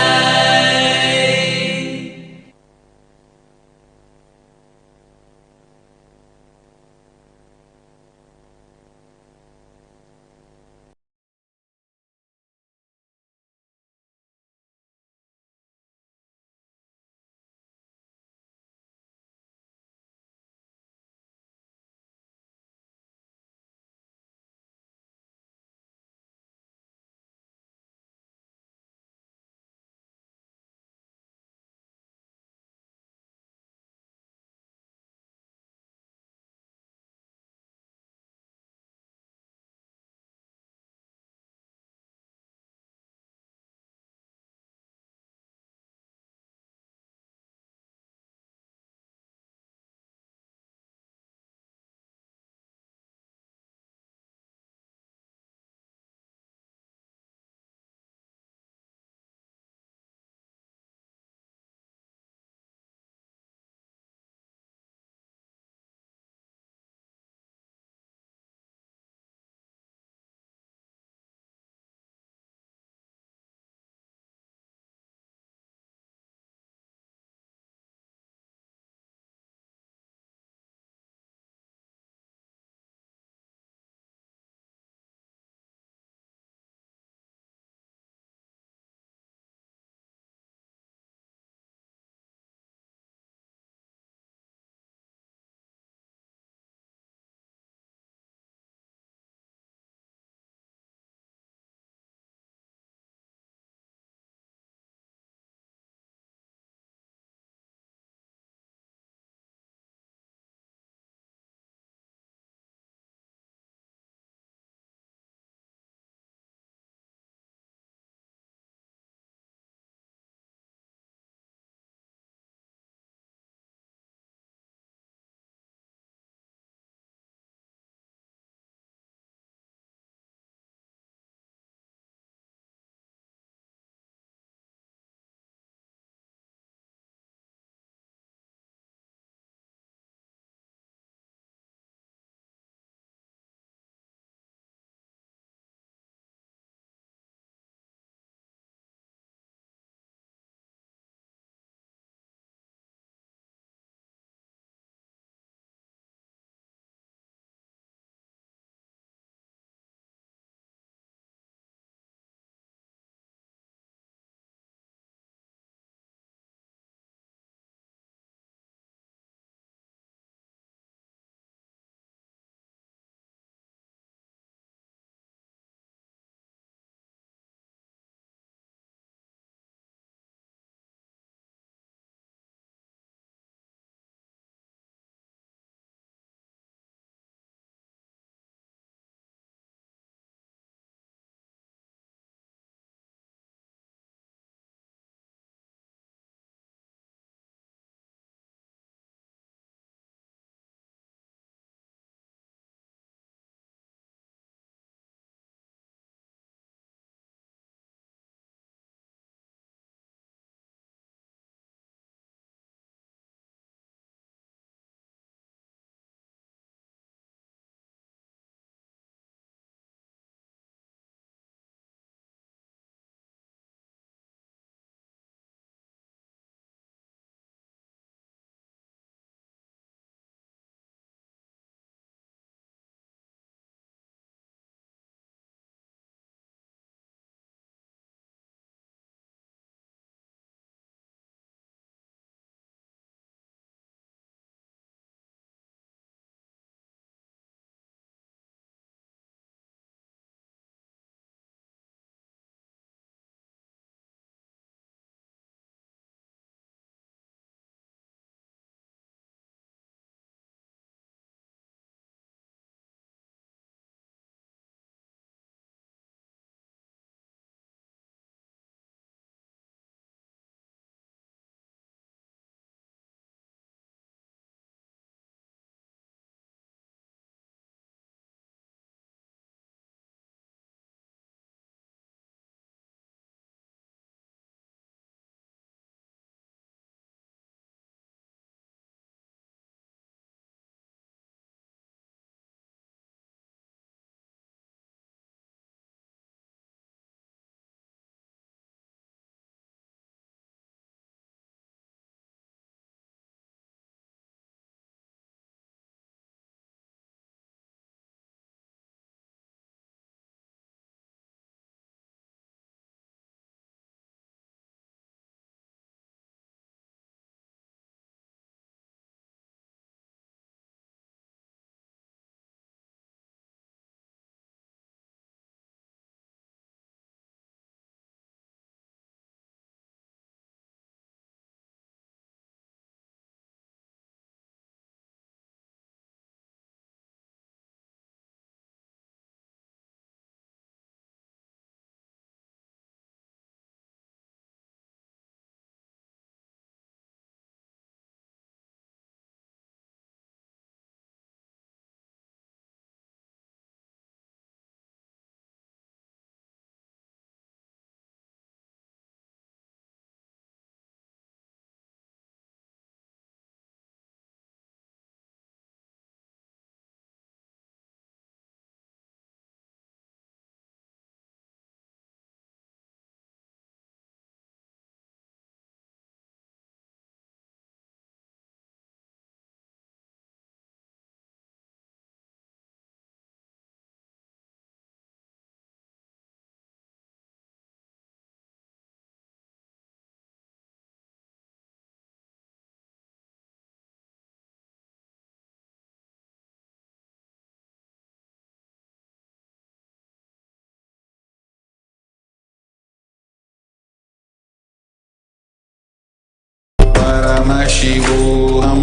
Paramashivoham.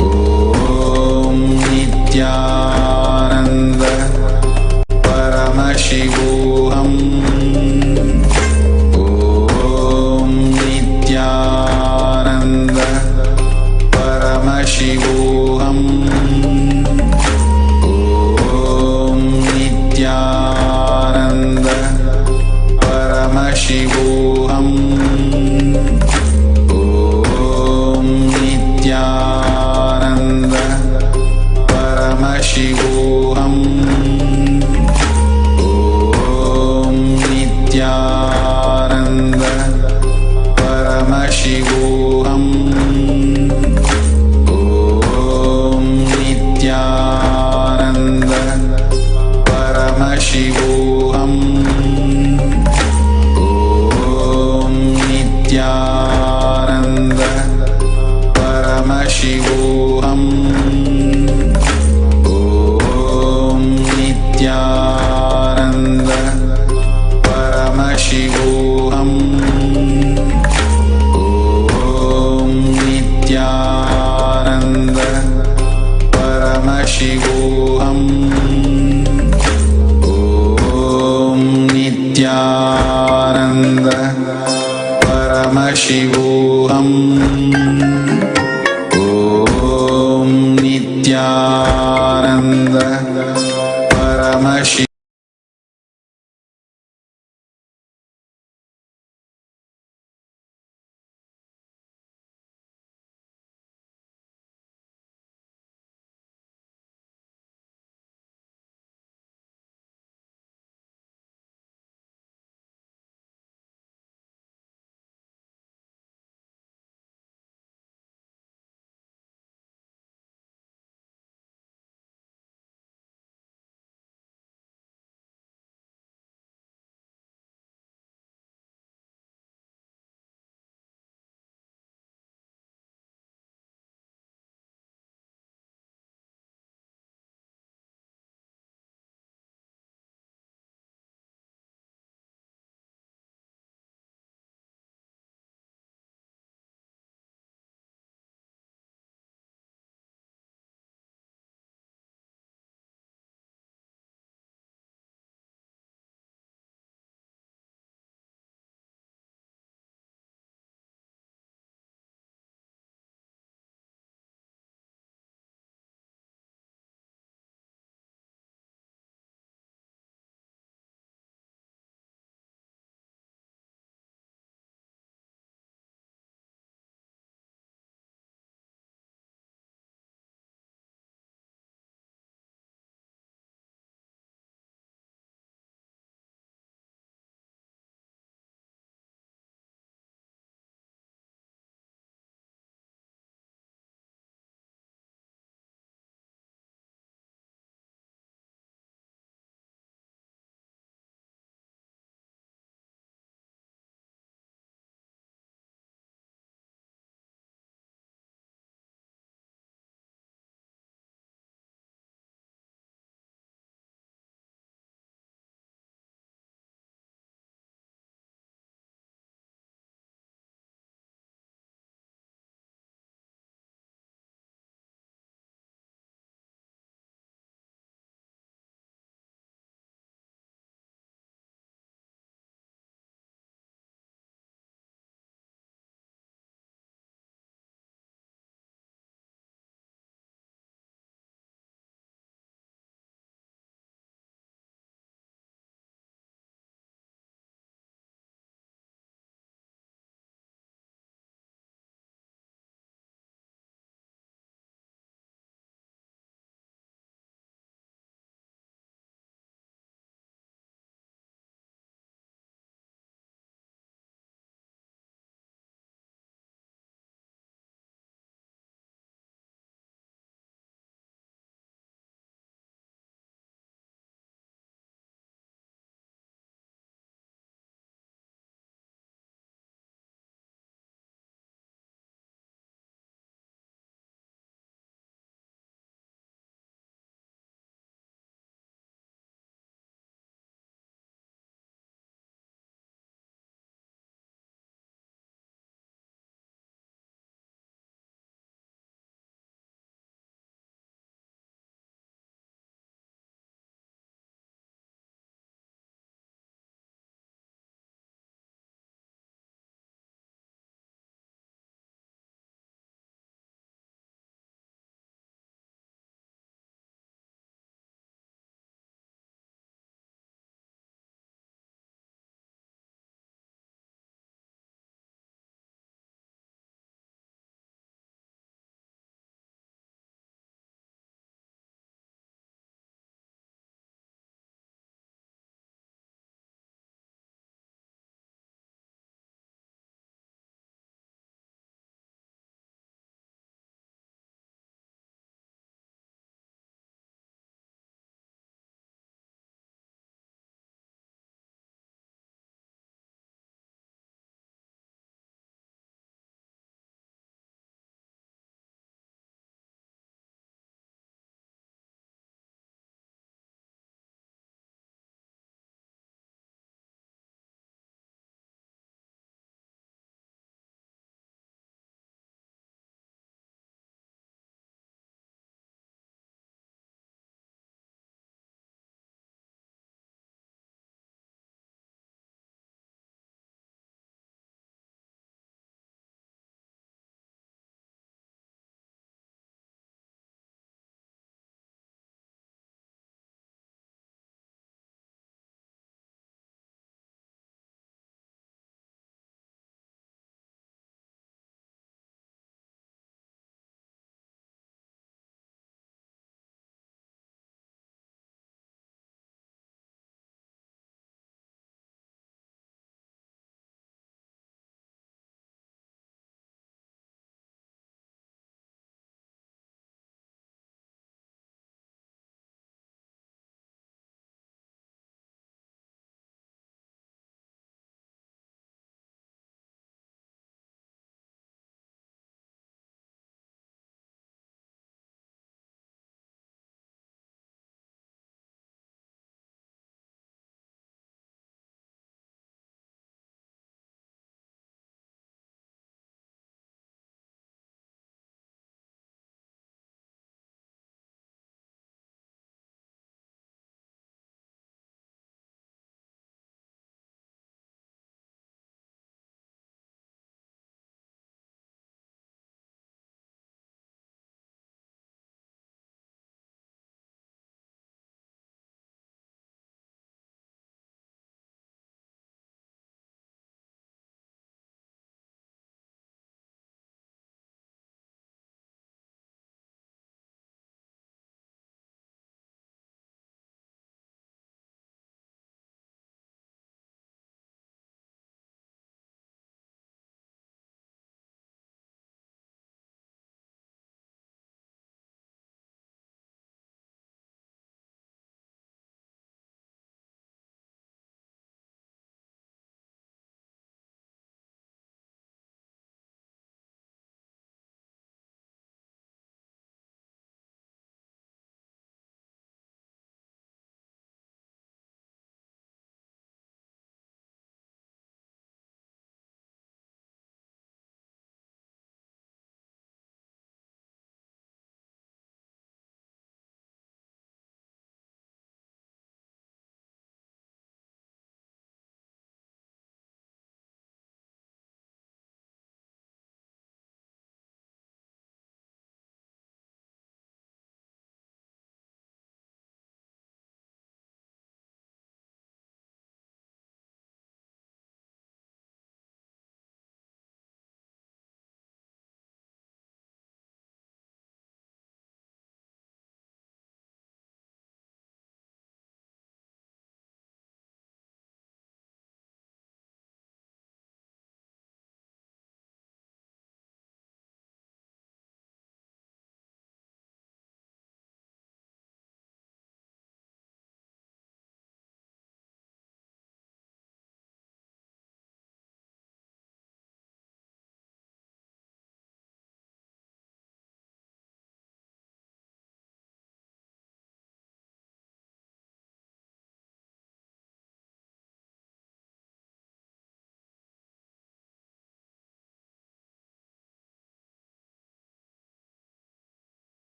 Om Nithyananda Paramashivoham. Om Nithyananda Paramashivoham. Om Nithyananda Paramashivoham. Om Nithyananda Paramashivoham. Om Nithyananda Paramashivoham. Om Nithyananda Paramashivoham. Om Nithyananda Paramashivoham. Om Nithyananda Paramashivoham. Om Nithyananda Paramashivoham. Om Nithyananda Paramashivoham. Om Nithyananda Paramashivoham.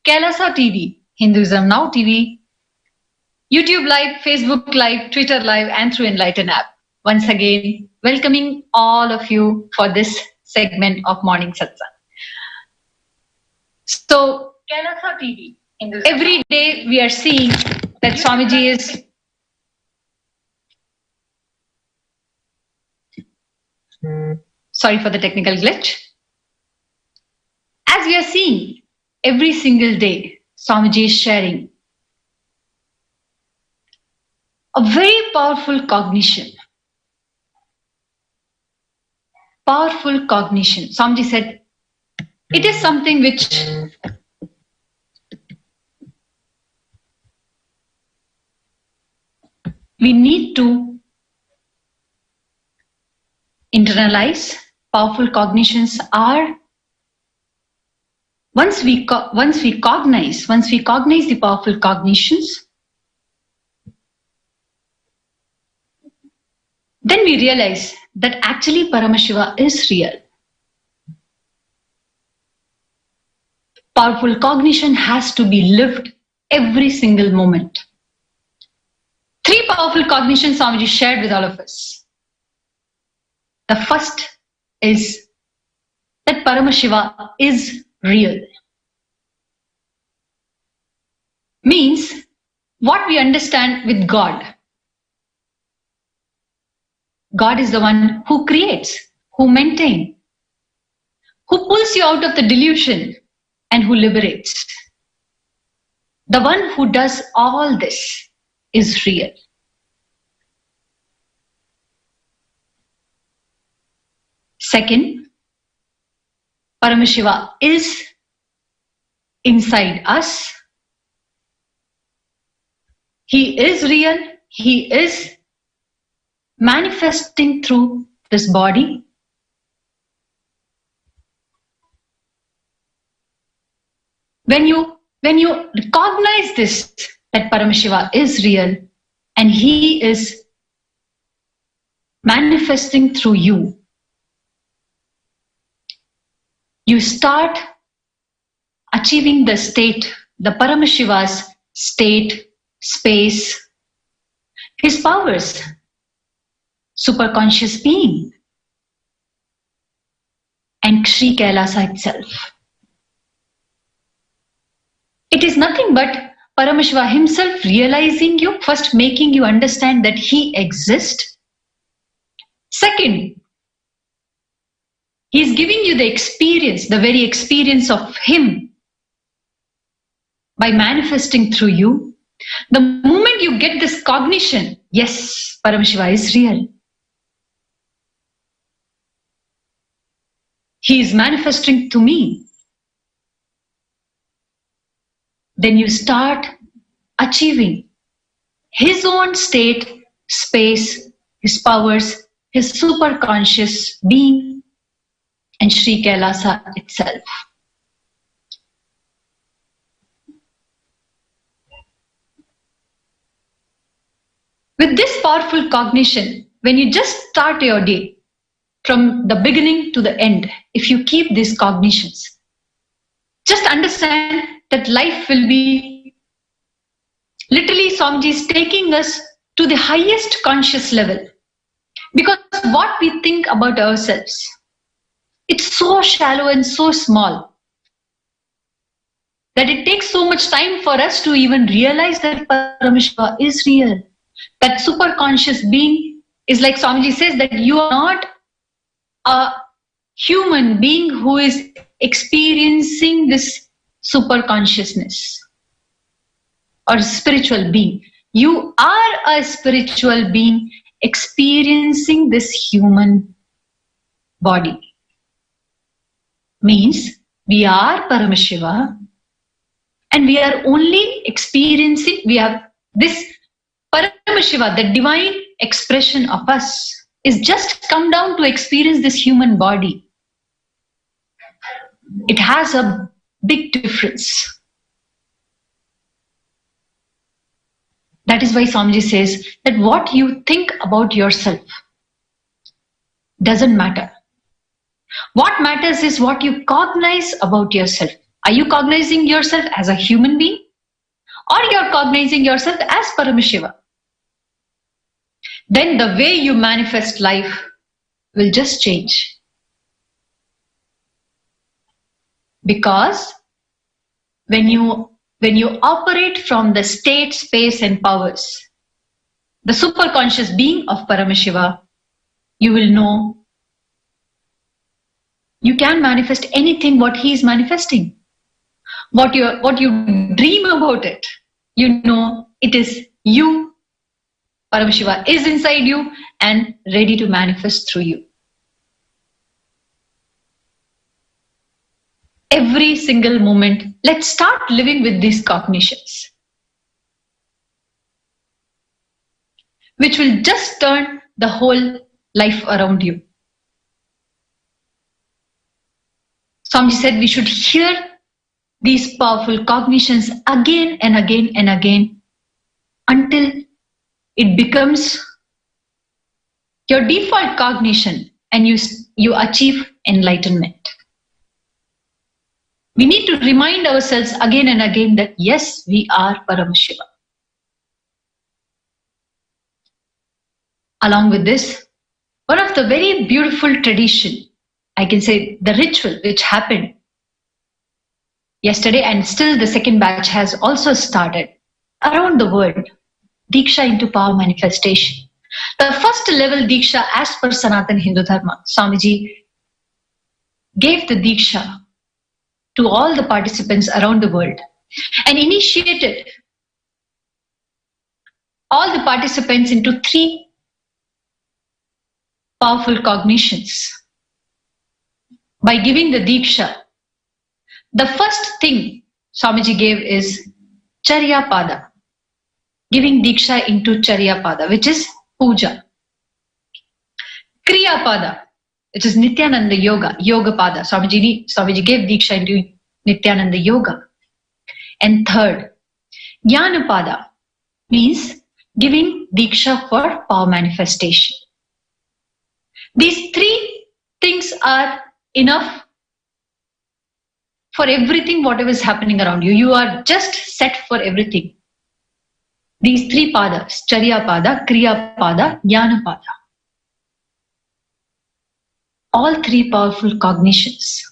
Kailasa TV, Hinduism Now TV, YouTube Live, Facebook Live, Twitter Live, and through Enlighten app. Once again, welcoming all of you for this segment of Morning Satsang. So, Kailasa TV, every day we are seeing that Swamiji is sorry for the technical glitch. As we are seeing, every single day, Swamiji is sharing a very powerful cognition. Powerful cognition. Swamiji said, it is something which we need to internalize. Powerful cognitions are once we cognize the powerful cognitions, then we realize that actually Paramashiva is real. Powerful cognition has to be lived every single moment. 3 powerful cognitions Swamiji shared with all of us. The first is that Paramashiva is real. Means what we understand with God. God is the one who creates, who maintains, who pulls you out of the delusion and who liberates. The one who does all this is real. Second, Paramashiva is inside us. He is real. He is manifesting through this body. When you recognize this, that Paramashiva is real and he is manifesting through you, you start achieving the state, the Paramashiva's state, space, his powers, superconscious being, and Sri Kailasa itself. It is nothing but Paramashiva himself realizing you, first making you understand that he exists. Second, he is giving you the experience, the very experience of him by manifesting through you. The moment you get this cognition, yes, Paramashiva is real. He is manifesting to me. Then you start achieving his own state, space, his powers, his superconscious being, and Sri Kailasa itself. With this powerful cognition, when you just start your day, from the beginning to the end, if you keep these cognitions, just understand that life will be, literally Swamiji is taking us to the highest conscious level. Because what we think about ourselves, it's so shallow and so small that it takes so much time for us to even realize that Paramashiva is real. That superconscious being is like Swamiji says, that you are not a human being who is experiencing this super consciousness or spiritual being. You are a spiritual being experiencing this human body. Means we are Paramashiva and we are only experiencing, we have this Paramashiva, the divine expression of us, is just come down to experience this human body. It has a big difference. That is why Swamiji says that what you think about yourself doesn't matter. What matters is what you cognize about yourself. Are you cognizing yourself as a human being? Or you're cognizing yourself as Paramashiva? Then the way you manifest life will just change. Because when you operate from the state, space and powers, the superconscious being of Paramashiva, you will know you can manifest anything what he is manifesting. What you dream about it, you know it is you. Paramashiva is inside you and ready to manifest through you. Every single moment, let's start living with these cognitions, which will just turn the whole life around you. Swamiji said we should hear these powerful cognitions again and again and again until it becomes your default cognition and you achieve enlightenment. We need to remind ourselves again and again that yes, we are Paramashiva. Along with this, one of the very beautiful tradition, I can say the ritual which happened yesterday and still the second batch has also started around the world, Diksha into power manifestation. The first level Diksha as per Sanatana Hindu Dharma, Swamiji gave the Diksha to all the participants around the world and initiated all the participants into 3 powerful cognitions. By giving the Diksha, the first thing Swamiji gave is Charya Pada, giving Diksha into Charya Pada, which is Puja. Kriya Pada, which is Nithyananda Yoga, Yoga Pada. Swamiji gave Diksha into Nithyananda Yoga. And third, Jnana Pada means giving Diksha for power manifestation. These 3 things are enough for everything, whatever is happening around you. You are just set for everything. These 3 padas, Charya Pada, Kriya Pada, Jnana Pada. All 3 powerful cognitions.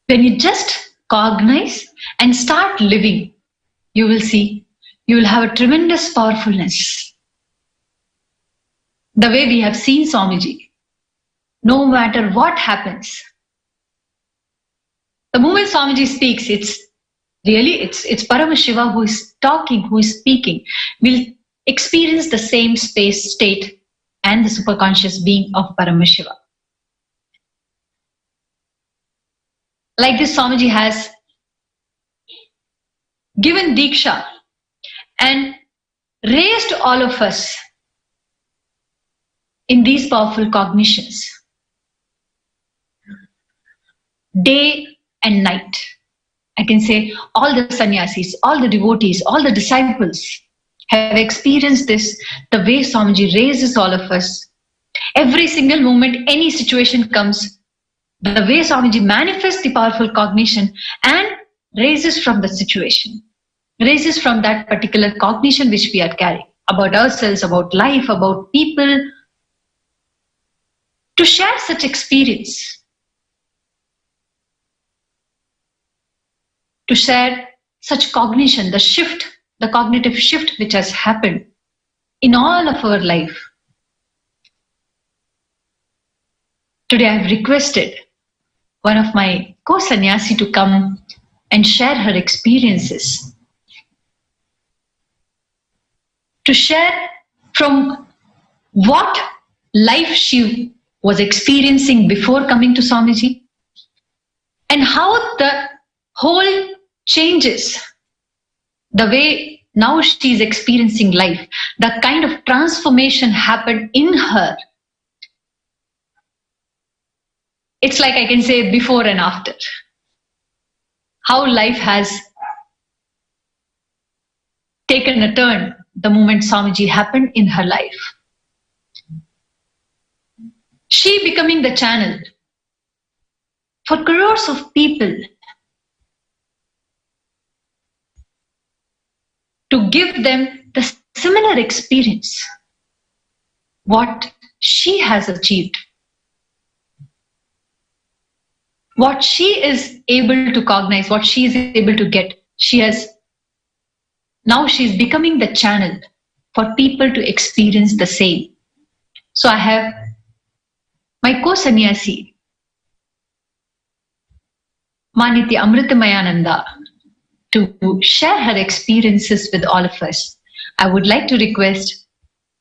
When you just cognize and start living, you will see, you will have a tremendous powerfulness. The way we have seen Swamiji, no matter what happens, the moment Swamiji speaks, it's Paramashiva who is talking, who is speaking, will experience the same space, state and the superconscious being of Paramashiva. Like this, Swamiji has given Diksha and raised all of us in these powerful cognitions, day and night. I can say all the sannyasis, all the devotees, all the disciples have experienced this, the way Swamiji raises all of us. Every single moment, any situation comes, the way Swamiji manifests the powerful cognition and raises from the situation, raises from that particular cognition which we are carrying about ourselves, about life, about people, to share such experience, to share such cognition, the shift, the cognitive shift which has happened in all of our life. Today I have requested one of my co-sannyasi to come and share her experiences, to share from what life she was experiencing before coming to Swamiji and how the whole changes, the way now she is experiencing life, the kind of transformation happened in her. It's like I can say before and after. How life has taken a turn the moment Swamiji happened in her life. She becoming the channel for crores of people to give them the similar experience, what she has achieved, what she is able to cognize, what she is able to get. Now she's becoming the channel for people to experience the same. So I have my co-sannyasi, Nithya Amritamayananda, to share her experiences with all of us. I would like to request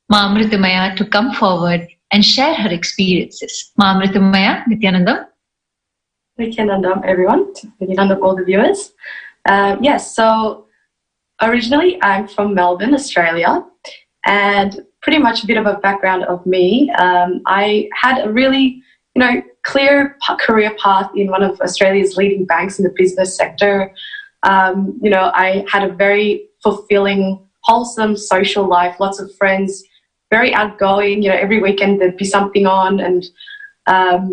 Ma Amritamaya to come forward and share her experiences. Ma Amritamaya, Nithyananda. Nithyananda, everyone. Nithyananda, all the viewers. Yes, so originally I'm from Melbourne, Australia, and pretty much a bit of a background of me. I had a really, clear career path in one of Australia's leading banks in the business sector. I had a very fulfilling, wholesome social life, lots of friends, very outgoing. Every weekend there'd be something on, and I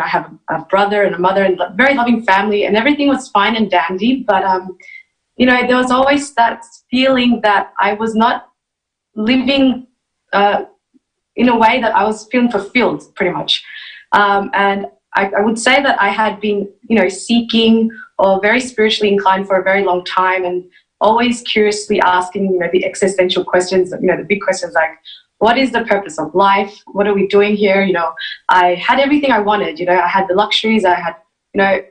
have a brother and a mother and a very loving family, and everything was fine and dandy. But there was always that feeling that I was not living in a way that I was feeling fulfilled, pretty much. And I would say that I had been, seeking or very spiritually inclined for a very long time, and always curiously asking, the existential questions, the big questions like, what is the purpose of life? What are we doing here? I had everything I wanted. I had the luxuries. I had,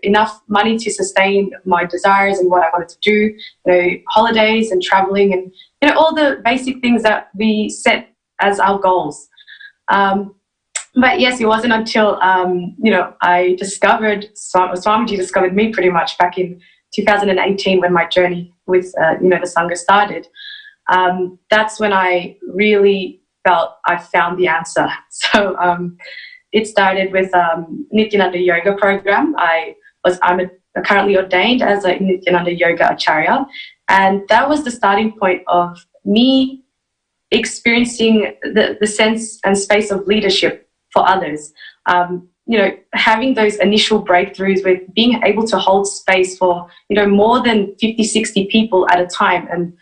enough money to sustain my desires and what I wanted to do. Holidays and traveling and, all the basic things that we set as our goals. But yes, it wasn't until, I discovered, Swamiji discovered me pretty much back in 2018 when my journey with, the Sangha started. That's when I really felt I found the answer. So it started with Nithyananda Yoga program. I'm currently ordained as a Nithyananda Yoga Acharya. And that was the starting point of me experiencing the sense and space of leadership for others. Having those initial breakthroughs with being able to hold space for, more than 50, 60 people at a time, and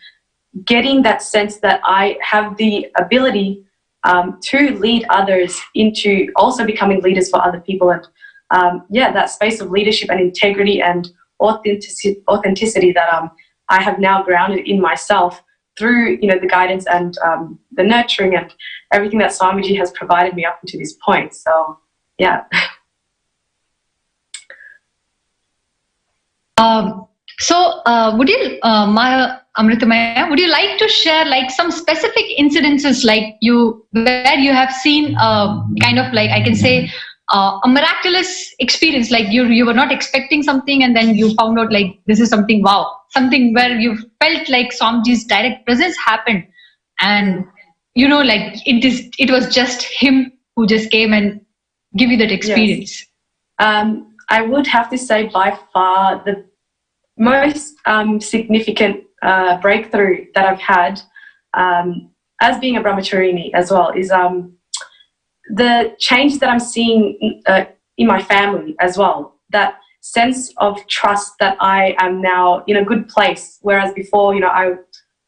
getting that sense that I have the ability to lead others into also becoming leaders for other people. And that space of leadership and integrity and authenticity that I have now grounded in myself through, the guidance and the nurturing and everything that Swamiji has provided me up until this point. So, yeah. Would you, Maya Amritamaya, would you like to share like some specific incidences where you have seen kind of like, I can say, a miraculous experience, like you were not expecting something and then you found out like this is something, wow, something where you felt like Swamiji's direct presence happened, and like it was just him who just came and give you that experience? Yes. I would have to say by far the most significant breakthrough that I've had as being a brahmacharini as well is the change that I'm seeing in my family as well. That sense of trust that I am now in a good place, whereas before, I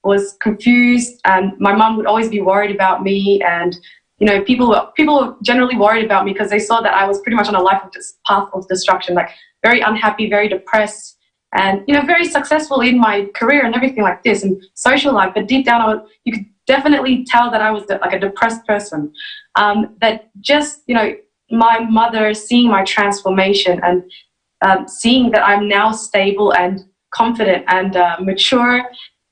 was confused and my mum would always be worried about me, and people were generally worried about me because they saw that I was pretty much on a path of destruction, like very unhappy, very depressed, and very successful in my career and everything like this and social life, but deep down you could definitely tell that I was like a depressed person. That just my mother seeing my transformation and seeing that I'm now stable and confident and mature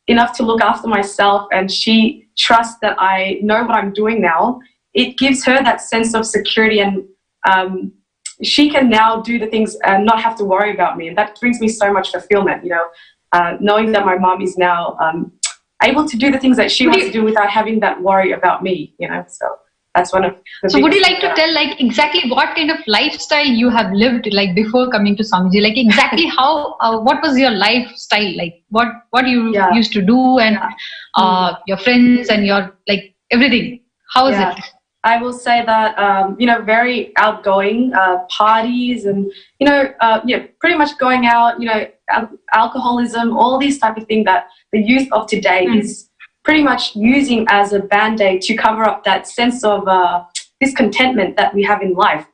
enough to look after myself, and she trusts that I know what I'm doing now, it gives her that sense of security, and she can now do the things and not have to worry about me. And that brings me so much fulfillment, knowing that my mom is now able to do the things that she wants to do without having that worry about me, So that's one of the So would you like to tell like exactly what kind of lifestyle you have lived like before coming to Swamiji? Like exactly how, what was your lifestyle? Like what you used to do, and your friends and your like everything. How is it? I will say that, very outgoing, parties and, pretty much going out, alcoholism, all these type of things that the youth of today is pretty much using as a band-aid to cover up that sense of discontentment that we have in life,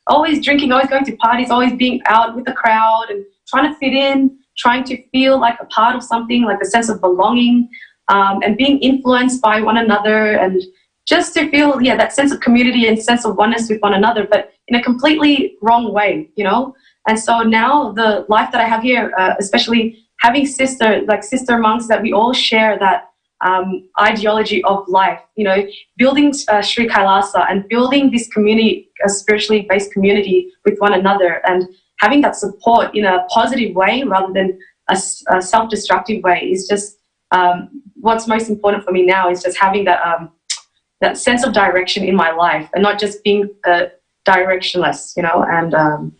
always drinking, always going to parties, always being out with the crowd and trying to fit in, trying to feel like a part of something, like a sense of belonging, and being influenced by one another, and just to feel, that sense of community and sense of oneness with one another, but in a completely wrong way, And so now the life that I have here, especially having sister monks that we all share that ideology of life, building Sri Kailasa and building this community, a spiritually based community with one another, and having that support in a positive way rather than a self-destructive way is just what's most important for me now, is just having that sense of direction in my life and not just being directionless, and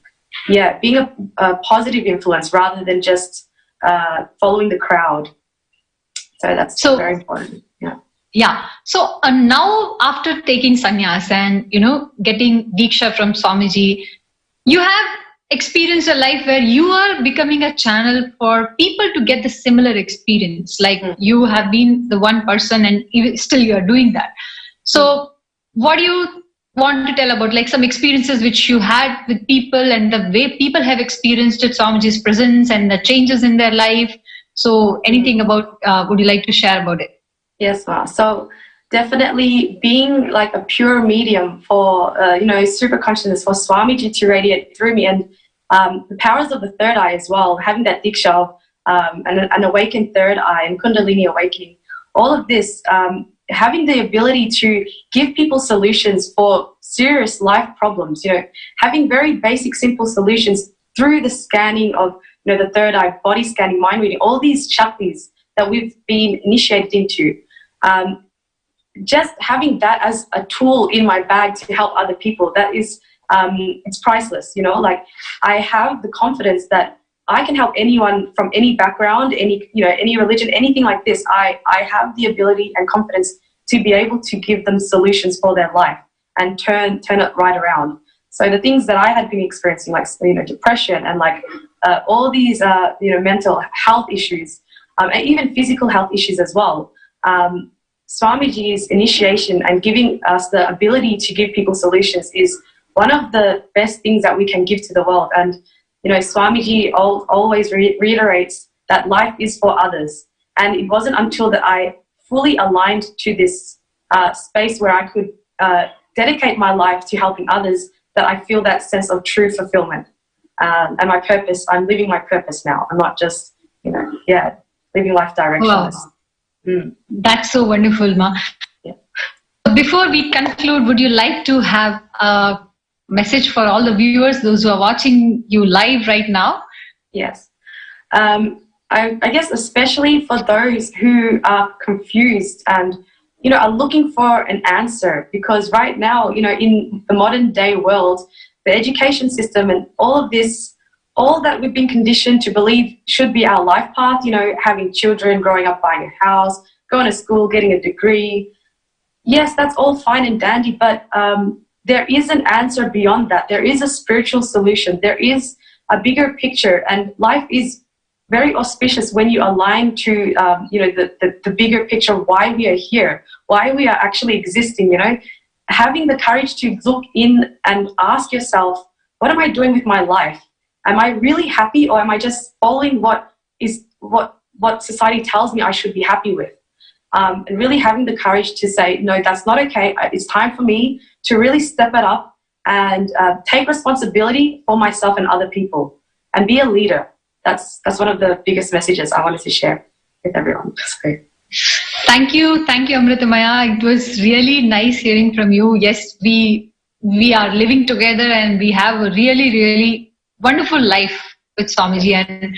being a positive influence rather than just following the crowd. So that's very important. Yeah. So now after taking sannyas and, getting Diksha from Swamiji, you have experienced a life where you are becoming a channel for people to get the similar experience. Like you have been the one person and still you are doing that. So what do you want to tell about like some experiences which you had with people and the way people have experienced it, Swamiji's presence and the changes in their life? So anything about, would you like to share about it? Yes, Ma. So definitely being like a pure medium for, super consciousness, for Swamiji to radiate through me, and the powers of the third eye as well, having that diksha of an awakened third eye and Kundalini awakening, all of this, having the ability to give people solutions for serious life problems, having very basic, simple solutions through the scanning of, the third eye, body scanning, mind reading, all these chakras that we've been initiated into. Just having that as a tool in my bag to help other people, that is, it's priceless, like I have the confidence that I can help anyone from any background, any religion, anything like this. I have the ability and confidence to be able to give them solutions for their life and turn it right around. So the things that I had been experiencing, like, depression and like all these, mental health issues, and even physical health issues as well. Swamiji's initiation and giving us the ability to give people solutions is one of the best things that we can give to the world. And, Swamiji always reiterates that life is for others. And it wasn't until that I fully aligned to this space where I could dedicate my life to helping others that I feel that sense of true fulfillment. And my purpose, I'm living my purpose now. I'm not just, living life directionless. Wow. That's so wonderful, Ma. Yeah. Before we conclude, would you like to have a message for all the viewers, those who are watching you live right now? Yes. I guess especially for those who are confused and, are looking for an answer, because right now, in the modern day world, the education system and all of this, all that we've been conditioned to believe should be our life path, having children, growing up, buying a house, going to school, getting a degree. Yes, that's all fine and dandy, but there is an answer beyond that. There is a spiritual solution. There is a bigger picture, and life is very auspicious when you align to, the bigger picture, why we are here, why we are actually existing, having the courage to look in and ask yourself, what am I doing with my life? Am I really happy, or am I just following what society tells me I should be happy with? And really having the courage to say, no, that's not okay. It's time for me to really step it up and take responsibility for myself and other people and be a leader. That's one of the biggest messages I wanted to share with everyone. So. Thank you, Amritamaya. It was really nice hearing from you. Yes, we are living together and we have a really, really wonderful life with Swamiji, and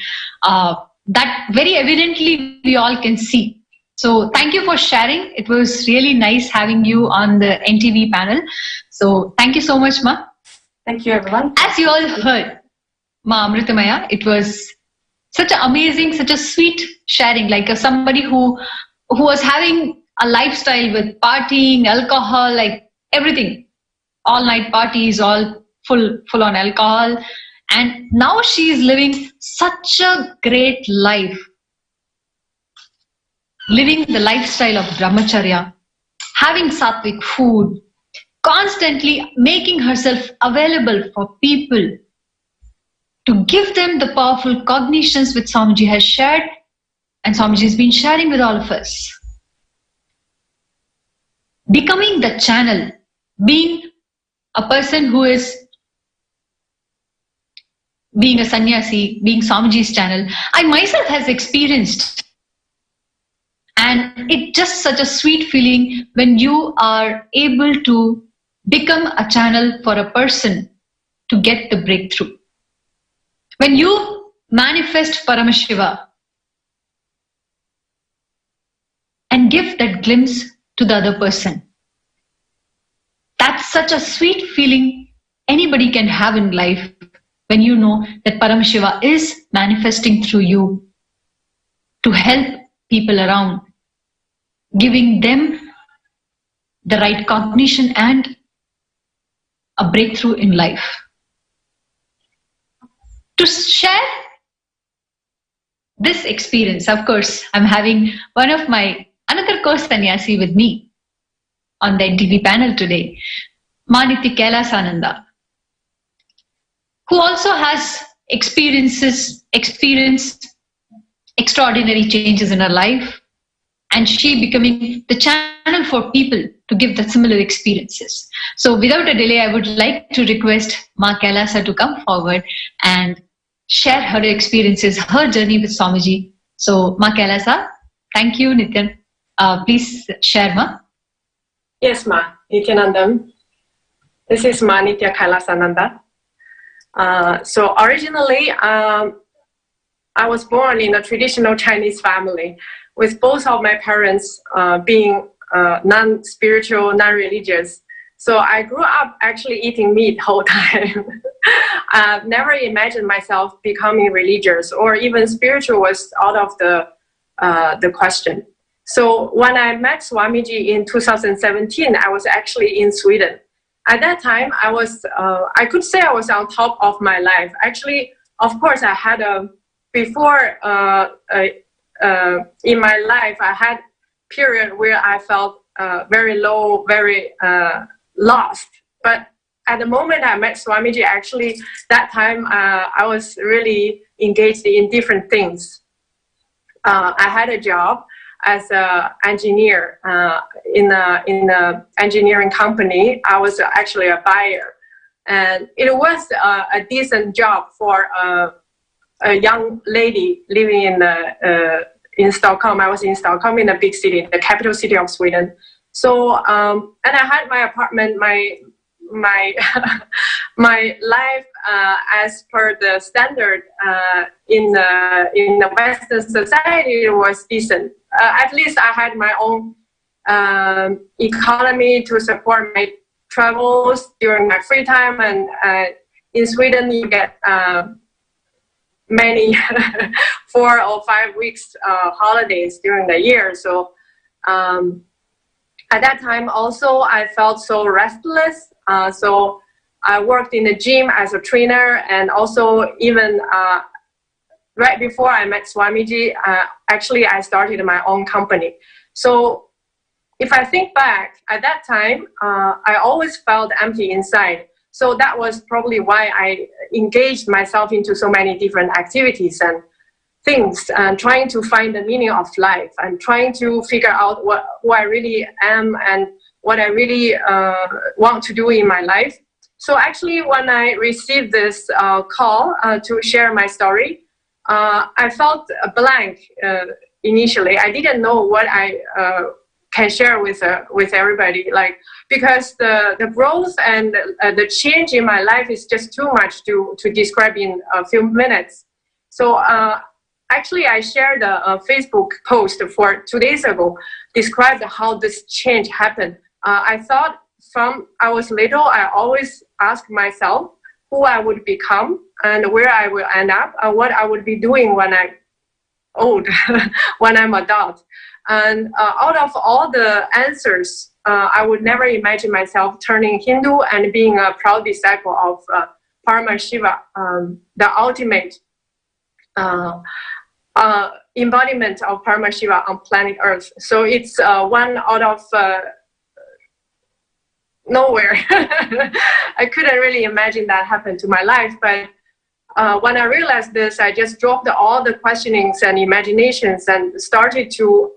that very evidently we all can see. So thank you for sharing. It was really nice having you on the NTV panel. So thank you so much, Ma. Thank you, everyone. As you all heard, Ma Amritamaya, it was such an amazing, such a sweet sharing, like somebody who was having a lifestyle with partying, alcohol, like everything, all night parties, all full on alcohol. And now she is living such a great life, living the lifestyle of brahmacharya, having sattvic food, constantly making herself available for people to give them the powerful cognitions which Swamiji has shared and Swamiji has been sharing with all of us. Becoming the channel, being a person who is being a sannyasi, being Swamiji's channel, I myself has experienced. And it's just such a sweet feeling when you are able to become a channel for a person to get the breakthrough. When you manifest Paramashiva and give that glimpse to the other person, that's such a sweet feeling anybody can have in life when you know that Paramashiva is manifesting through you to help people around, giving them the right cognition and a breakthrough in life. To share this experience, of course, I'm having one of my another course sannyasi with me on the NTV panel today, Nithyananda, who also has experienced extraordinary changes in her life, and she becoming the channel for people to give the similar experiences. So without a delay, I would like to request Ma Kailasa to come forward and share her experiences, her journey with Swamiji. So Ma Kailasa, thank you, Nithyan. Please share, Ma. Yes, Ma. Nithyanandam. This is Ma Nithya Kailasananda. So originally, I was born in a traditional Chinese family with both of my parents being non-spiritual, non-religious. So I grew up actually eating meat whole time. I never imagined myself becoming religious or even spiritual was out of the question. So when I met Swamiji in 2017, I was actually in Sweden. At that time, I could say I was on top of my life. Actually, of course, I had before in my life, I had a period where I felt very low, very lost. But at the moment I met Swamiji, actually, that time I was really engaged in different things. I had a job as an engineer in a engineering company. I was actually a buyer, and it was a decent job for a young lady living in Stockholm. I was in Stockholm, in a big city, the capital city of Sweden. So and I had my apartment, my my life as per the standard in the Western society was decent. At least I had my own economy to support my travels during my free time, and in Sweden you get many 4 or 5 weeks holidays during the year. So at that time also I felt so restless. So I worked in the gym as a trainer, and also even right before I met Swamiji, actually I started my own company. So if I think back, at that time, I always felt empty inside. So that was probably why I engaged myself into so many different activities and things, and trying to find the meaning of life and trying to figure out who I really am and what I really want to do in my life. So actually, when I received this call to share my story, I felt a blank initially. I didn't know what I can share with everybody, like, because the growth and the change in my life is just too much to describe in a few minutes. So actually, I shared a Facebook post for 2 days ago, described how this change happened. I thought from I was little, I always asked myself who I would become and where I will end up and what I would be doing when I'm old, when I'm adult. And out of all the answers, I would never imagine myself turning Hindu and being a proud disciple of Paramashiva, the ultimate embodiment of Paramashiva on planet Earth. So it's one out of nowhere. I couldn't really imagine that happen to my life, but when I realized this, I just dropped all the questionings and imaginations and started to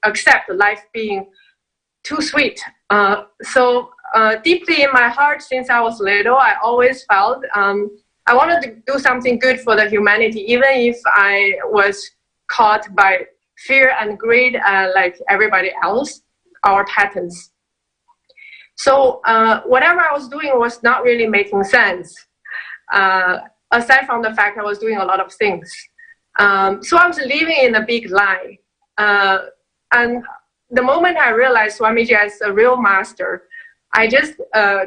accept life being too sweet. So deeply in my heart, since I was little, I always felt I wanted to do something good for the humanity, even if I was caught by fear and greed like everybody else, our patterns. So whatever I was doing was not really making sense. Aside from the fact I was doing a lot of things. So I was living in a big lie. And the moment I realized Swamiji as a real master, I just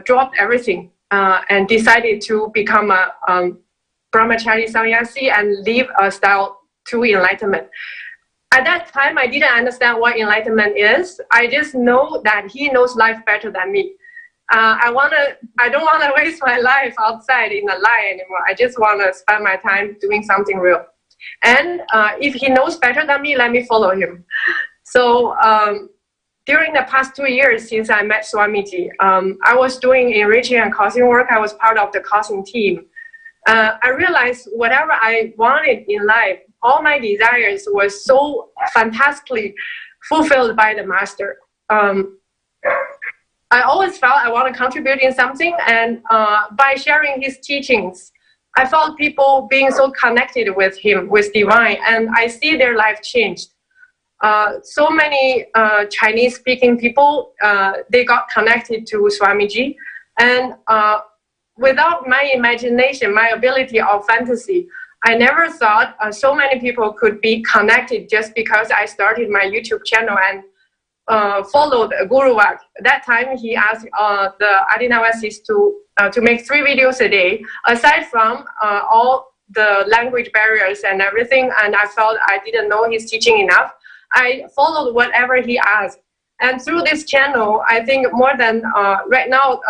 dropped everything and decided to become a brahmachari sannyasi and live a style to enlightenment. At that time, I didn't understand what enlightenment is. I just know that he knows life better than me. I don't want to waste my life outside in a lie anymore. I just want to spend my time doing something real. And if he knows better than me, let me follow him. So during the past 2 years since I met Swamiji, I was doing enriching and causing work. I was part of the causing team. I realized whatever I wanted in life, all my desires were so fantastically fulfilled by the master. I always felt I want to contribute in something, and by sharing his teachings, I felt people being so connected with him, with divine, and I see their life changed. So many Chinese-speaking people, they got connected to Swamiji, and without my imagination, my ability of fantasy, I never thought so many people could be connected just because I started my YouTube channel and followed Guru Vak. That time he asked the Adinawasis to make 3 videos a day, aside from all the language barriers and everything, and I felt I didn't know his teaching enough. I followed whatever he asked. And through this channel, I think more than, right now,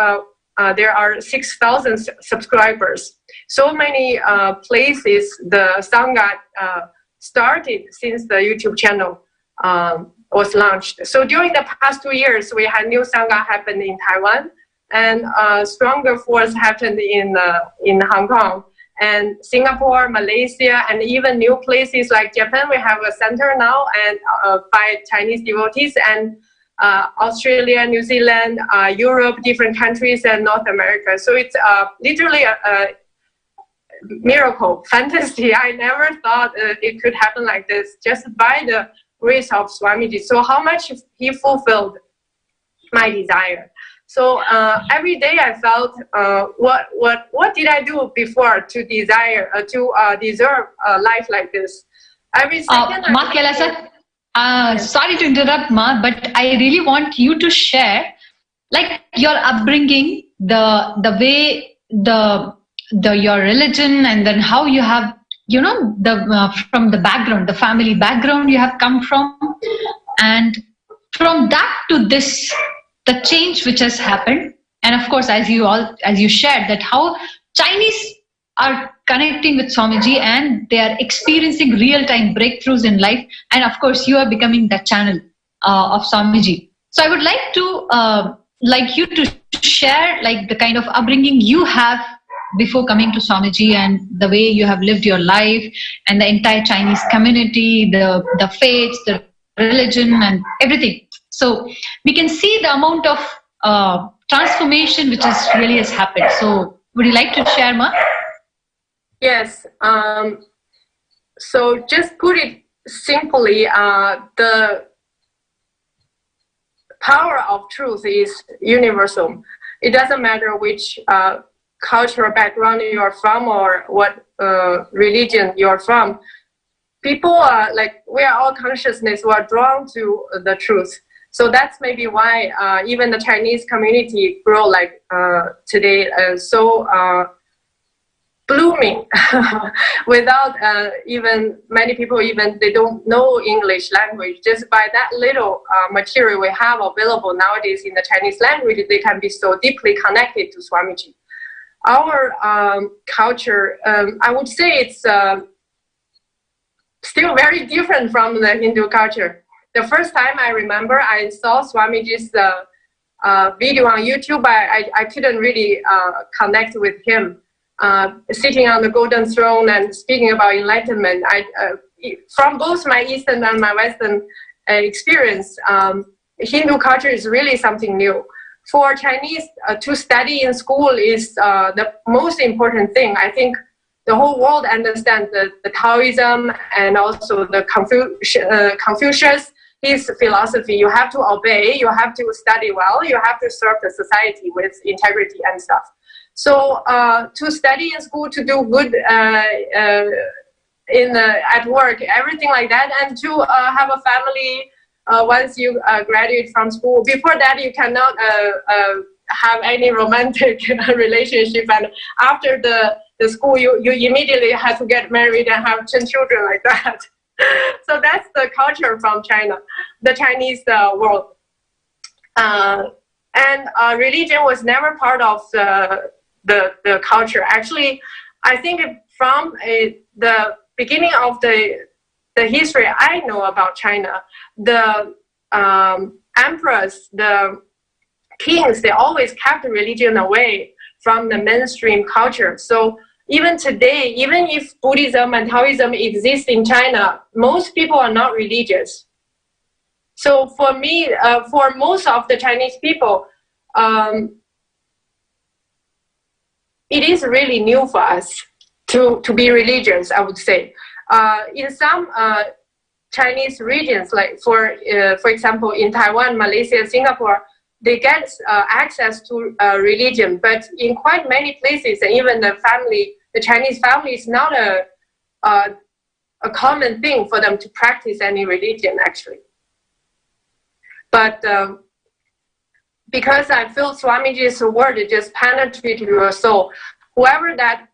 there are 6,000 subscribers. So many places the Sangha started since the YouTube channel was launched. So during the past 2 years, we had new Sangha happen in Taiwan, and stronger force happened in Hong Kong, and Singapore, Malaysia, and even new places like Japan. We have a center now, and by Chinese devotees, and Australia, New Zealand, Europe, different countries, and North America. So it's literally a miracle, fantasy. I never thought it could happen like this, just by the grace of Swamiji. So how much he fulfilled my desire. So every day I felt, what did I do before to desire, to deserve a life like this? Every second. Ma sorry to interrupt, Ma, but I really want you to share, like, your upbringing, the way your religion, and then how you have, you know, from the background, the family background you have come from, and from that to this, the change which has happened. And of course, as you shared, that how Chinese are connecting with Swamiji and they are experiencing real-time breakthroughs in life, and of course you are becoming the channel of Swamiji. So I would like you to share, like, the kind of upbringing you have before coming to Swamiji, and the way you have lived your life, and the entire Chinese community, the faiths, the religion, and everything. So we can see the amount of transformation which really has happened. So would you like to share, Ma? Yes. So just put it simply, the power of truth is universal. It doesn't matter which cultural background you are from or what religion you are from. People are like, we are all consciousness, we are drawn to the truth. So that's maybe why even the Chinese community grow like today. So blew booming without even many people even they don't know English language. Just by that little material we have available nowadays in the Chinese language, they can be so deeply connected to Swamiji. Our culture, I would say it's still very different from the Hindu culture. The first time I remember I saw Swamiji's video on YouTube, I couldn't really connect with him. Sitting on the golden throne and speaking about enlightenment. From both my Eastern and my Western experience, Hindu culture is really something new. For Chinese, to study in school is the most important thing. I think the whole world understands the Taoism and also the Confucius, his philosophy. You have to obey, you have to study well, you have to serve the society with integrity and stuff. So to study in school, to do good at work, everything like that, and to have a family once you graduate from school. Before that, you cannot have any romantic relationship, and after the school, you immediately have to get married and have 10 children like that. So that's the culture from China, the Chinese world. And religion was never part of the culture. Actually, I think from the beginning of the history I know about China, the emperors, the kings, they always kept religion away from the mainstream culture. So even today, even if Buddhism and Taoism exist in China, most people are not religious. So for me, for most of the Chinese people, it is really new for us to be religious, I would say. In some Chinese regions, like for example, in Taiwan, Malaysia, Singapore, they get access to religion, but in quite many places, and even the Chinese family is not a common thing for them to practice any religion, actually. But because I feel Swamiji's word just penetrated your soul, whoever that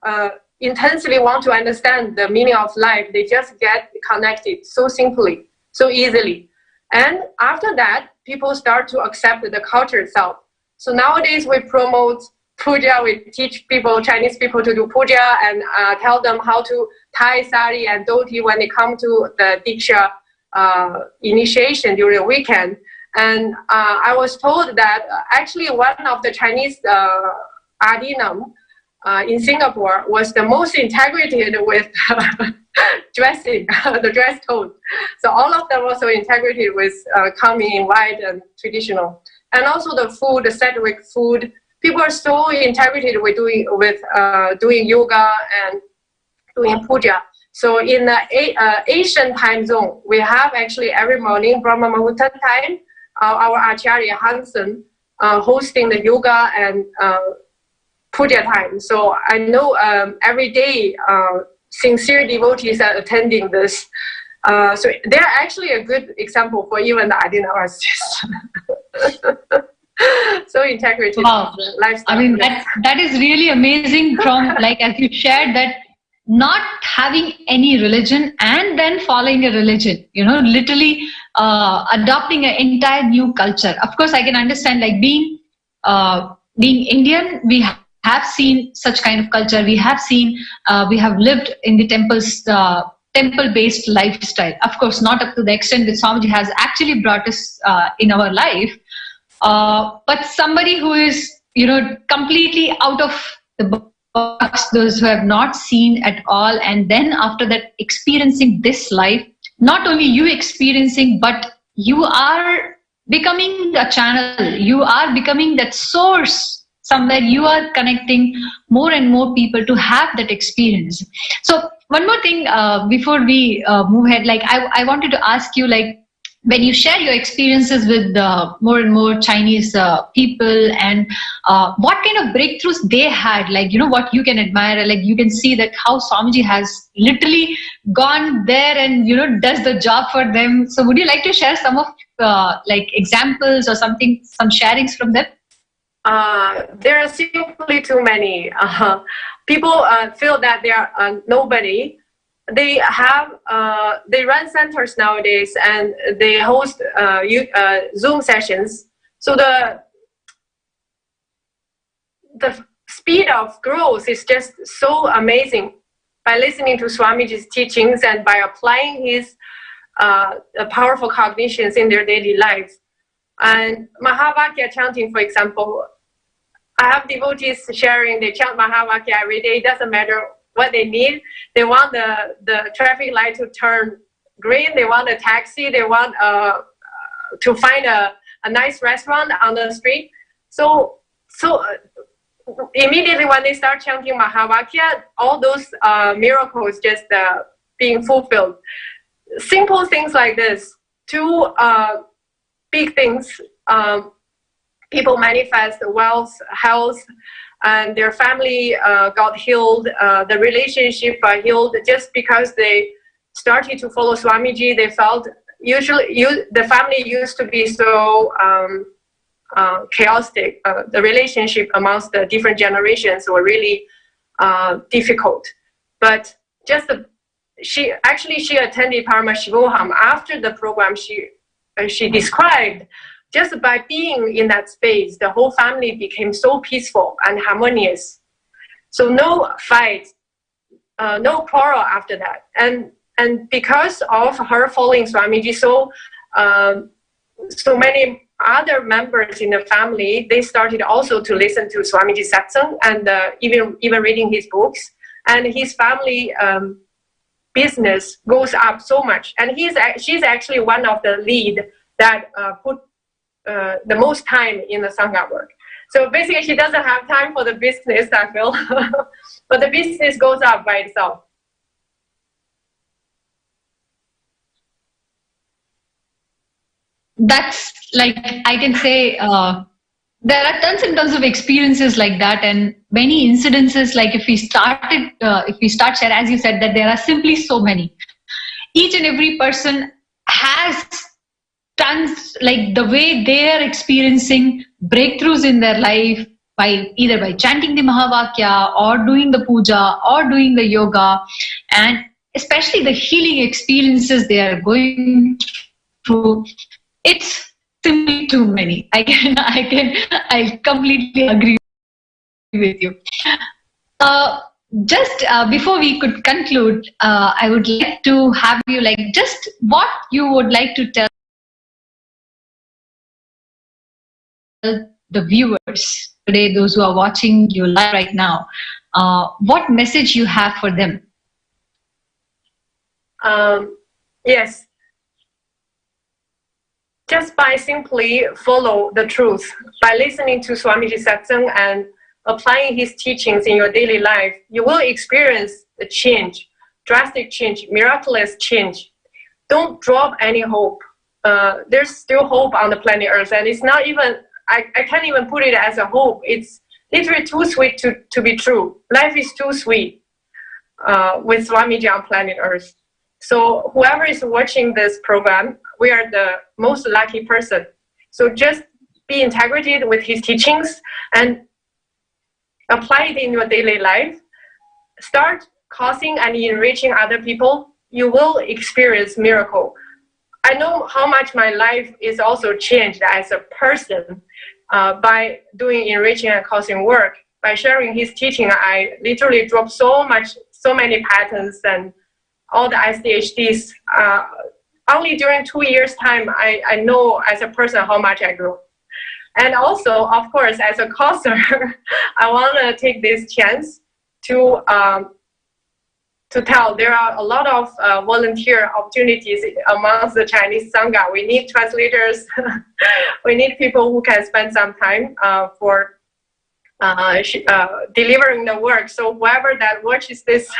intensely want to understand the meaning of life, they just get connected so simply, so easily. And after that, people start to accept the culture itself. So nowadays we promote puja, we teach people, Chinese people, to do puja and tell them how to tie sari and dhoti when they come to the Diksha initiation during the weekend. And I was told that actually one of the Chinese Adinam in Singapore was the most integrated with dressing, the dress code. So all of them also integrated with coming in white and traditional. And also the food, the sattvic food, people are so integrated with doing yoga and doing puja. So in the Asian time zone, we have actually every morning Brahma Muhurta time, our Acharya Hansen hosting the yoga and puja time. So I know every day sincere devotees are attending this. So they're actually a good example for even the Adinavasis. So integrated. Wow. Lifestyle. I mean, that is really amazing from, like, as you shared, that not having any religion and then following a religion, literally adopting an entire new culture. Of course, I can understand, like, being Indian, we have seen such kind of culture. We have seen, we have lived in the temples, temple-based lifestyle. Of course, not up to the extent that Swamiji has actually brought us in our life. But somebody who is, completely out of the box, those who have not seen at all, and then after that experiencing this life, not only you experiencing, but you are becoming a channel, you are becoming that source. Somewhere you are connecting more and more people to have that experience. So one more thing before we move ahead, like I wanted to ask you, like, when you share your experiences with more and more Chinese people, and what kind of breakthroughs they had, like, what you can admire, like you can see that how Swamiji has literally gone there and, does the job for them. So would you like to share some of like examples or something, some sharings from them? There are simply too many. people feel that they are nobody. They run centers nowadays, and they host Zoom sessions. So the speed of growth is just so amazing by listening to Swamiji's teachings and by applying his powerful cognitions in their daily lives. And Mahavakya chanting, for example, I have devotees sharing, they chant Mahavakya every day. It doesn't matter what they need. They want the traffic light to turn green. They want a taxi. They want to find a nice restaurant on the street. So immediately when they start chanting Mahavakya, all those miracles just being fulfilled. Simple things like this. Two big things. People manifest wealth, health, and their family got healed. The relationship got healed just because they started to follow Swamiji. They felt the family used to be so chaotic. The relationship amongst the different generations were really difficult. But just she attended Paramashivoham. After the program, she described, just by being in that space, the whole family became so peaceful and harmonious. So no fight, no quarrel after that. And because of her following Swamiji, so many other members in the family, they started also to listen to Swamiji Satsang and even reading his books. And his family business goes up so much. And she's actually one of the lead that put the most time in the Sangha work. So basically she doesn't have time for the business, I feel. But the business goes up by itself. That's like, I can say, there are tons and tons of experiences like that, and many incidences. Like if we start share, as you said, that there are simply so many. Each and every person has tons, like the way they are experiencing breakthroughs in their life either by chanting the Mahavakya or doing the puja or doing the yoga, and especially the healing experiences they are going through. It's simply too many. I completely agree with you. Just before we could conclude, I would like to have you just what you would like to tell the viewers today, those who are watching you live right now. What message you have for them? Yes. Just by simply follow the truth, by listening to Swamiji Satsang and applying his teachings in your daily life, you will experience the change, drastic change, miraculous change. Don't drop any hope. There's still hope on the planet Earth, and it's not even, I can't even put it as a hope. It's literally too sweet to be true. Life is too sweet with Swamiji on planet Earth. So whoever is watching this program, we are the most lucky person. So just be integrated with his teachings and apply it in your daily life. Start causing and enriching other people. You will experience miracle. I know how much my life is also changed as a person by doing enriching and causing work. By sharing his teaching, I literally dropped so many patterns and all the SDHDs. Only during 2 years' time, I know as a person how much I grew. And also, of course, as a causer, I want to take this chance to tell there are a lot of volunteer opportunities amongst the Chinese Sangha. We need translators. We need people who can spend some time for delivering the work. So whoever that watches this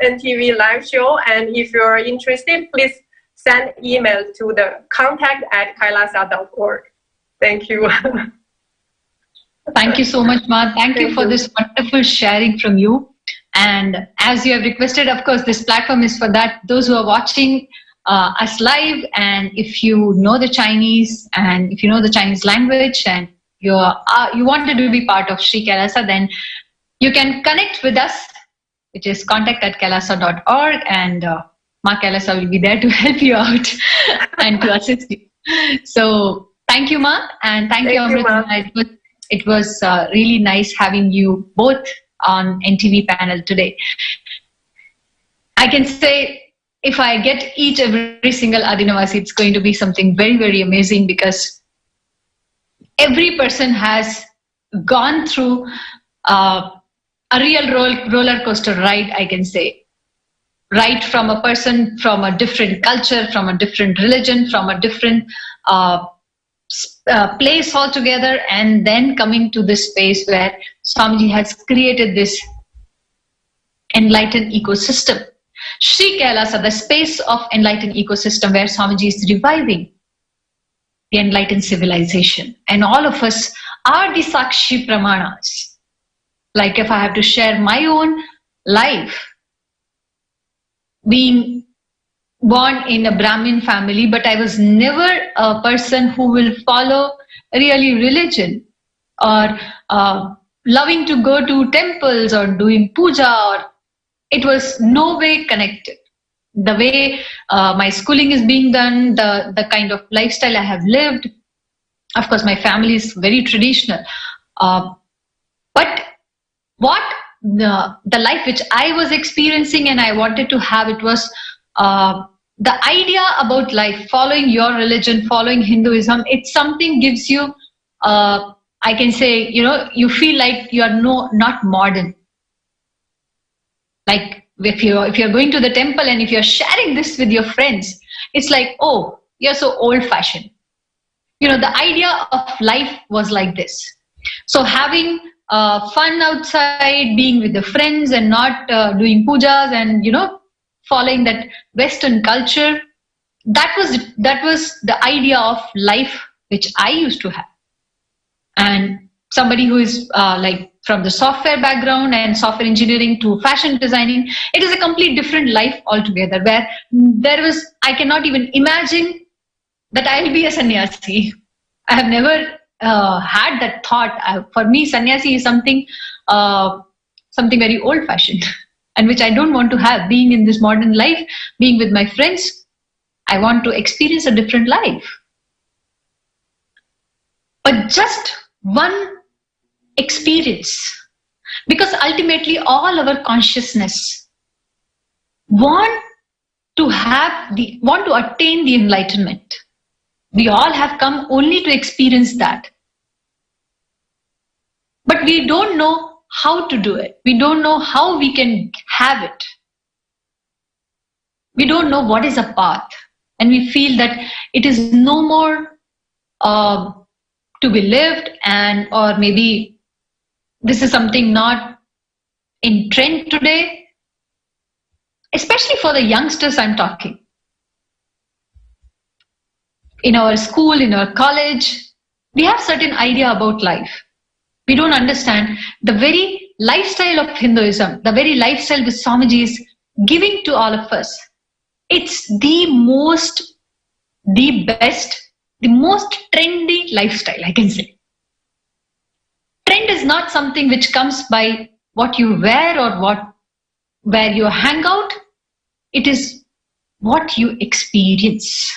NTV live show, and if you're interested, please send email to the contact@kailasa.org. Thank you. Thank you so much, Ma. Thank you for this wonderful sharing from you. And as you have requested, of course, this platform is for that. Those who are watching us live, and if you know the Chinese and if you know the Chinese language and you wanted to be part of Sri Kailasa, then You can connect with us, which is contact@kailasa.org, and Ma Kailasa will be there to help you out and to assist you. So thank you, Ma, and thank you, Amrita. Ma. It was really nice having you both on NTV panel today. I can say if I get every single Adinavasi, it's going to be something very, very amazing, because every person has gone through a real roller coaster ride, I can say. Right from a person from a different culture, from a different religion, from a different place altogether, and then coming to this space where Swamiji has created this enlightened ecosystem. Sri Kailasa, the space of enlightened ecosystem where Swamiji is reviving the enlightened civilization. And all of us are the Sakshi Pramanas. Like if I have to share my own life, being born in a Brahmin family, but I was never a person who will follow really religion or loving to go to temples or doing puja, or it was no way connected. The way my schooling is being done, the kind of lifestyle I have lived, of course my family is very traditional, but what the life which I was experiencing and I wanted to have, it was the idea about life, following your religion, following Hinduism. It's something gives you, I can say, you feel like you are not modern. Like if you're going to the temple and if you're sharing this with your friends, it's like, oh, you're so old-fashioned. The idea of life was like this. So having fun outside, being with the friends and not doing pujas and following that Western culture, that was the idea of life which I used to have. And somebody who is like from the software background and software engineering to fashion designing, it is a complete different life altogether, where I cannot even imagine that I will be a sannyasi. I have never had that thought. For me, sannyasi is something very old-fashioned, and which I don't want to have. Being in this modern life, being with my friends, I want to experience a different life. But just one experience, because ultimately all our consciousness want to attain the enlightenment. We all have come only to experience that. But we don't know how to do it. We don't know how we can have it. We don't know what is a path. And we feel that it is no more to be lived, or maybe this is something not in trend today. Especially for the youngsters I'm talking. In our school, in our college, we have certain idea about life. We don't understand the very lifestyle of Hinduism, the very lifestyle which Swamiji is giving to all of us. It's the best, the most trendy lifestyle, I can say. Trend is not something which comes by what you wear or where you hang out. It is what you experience.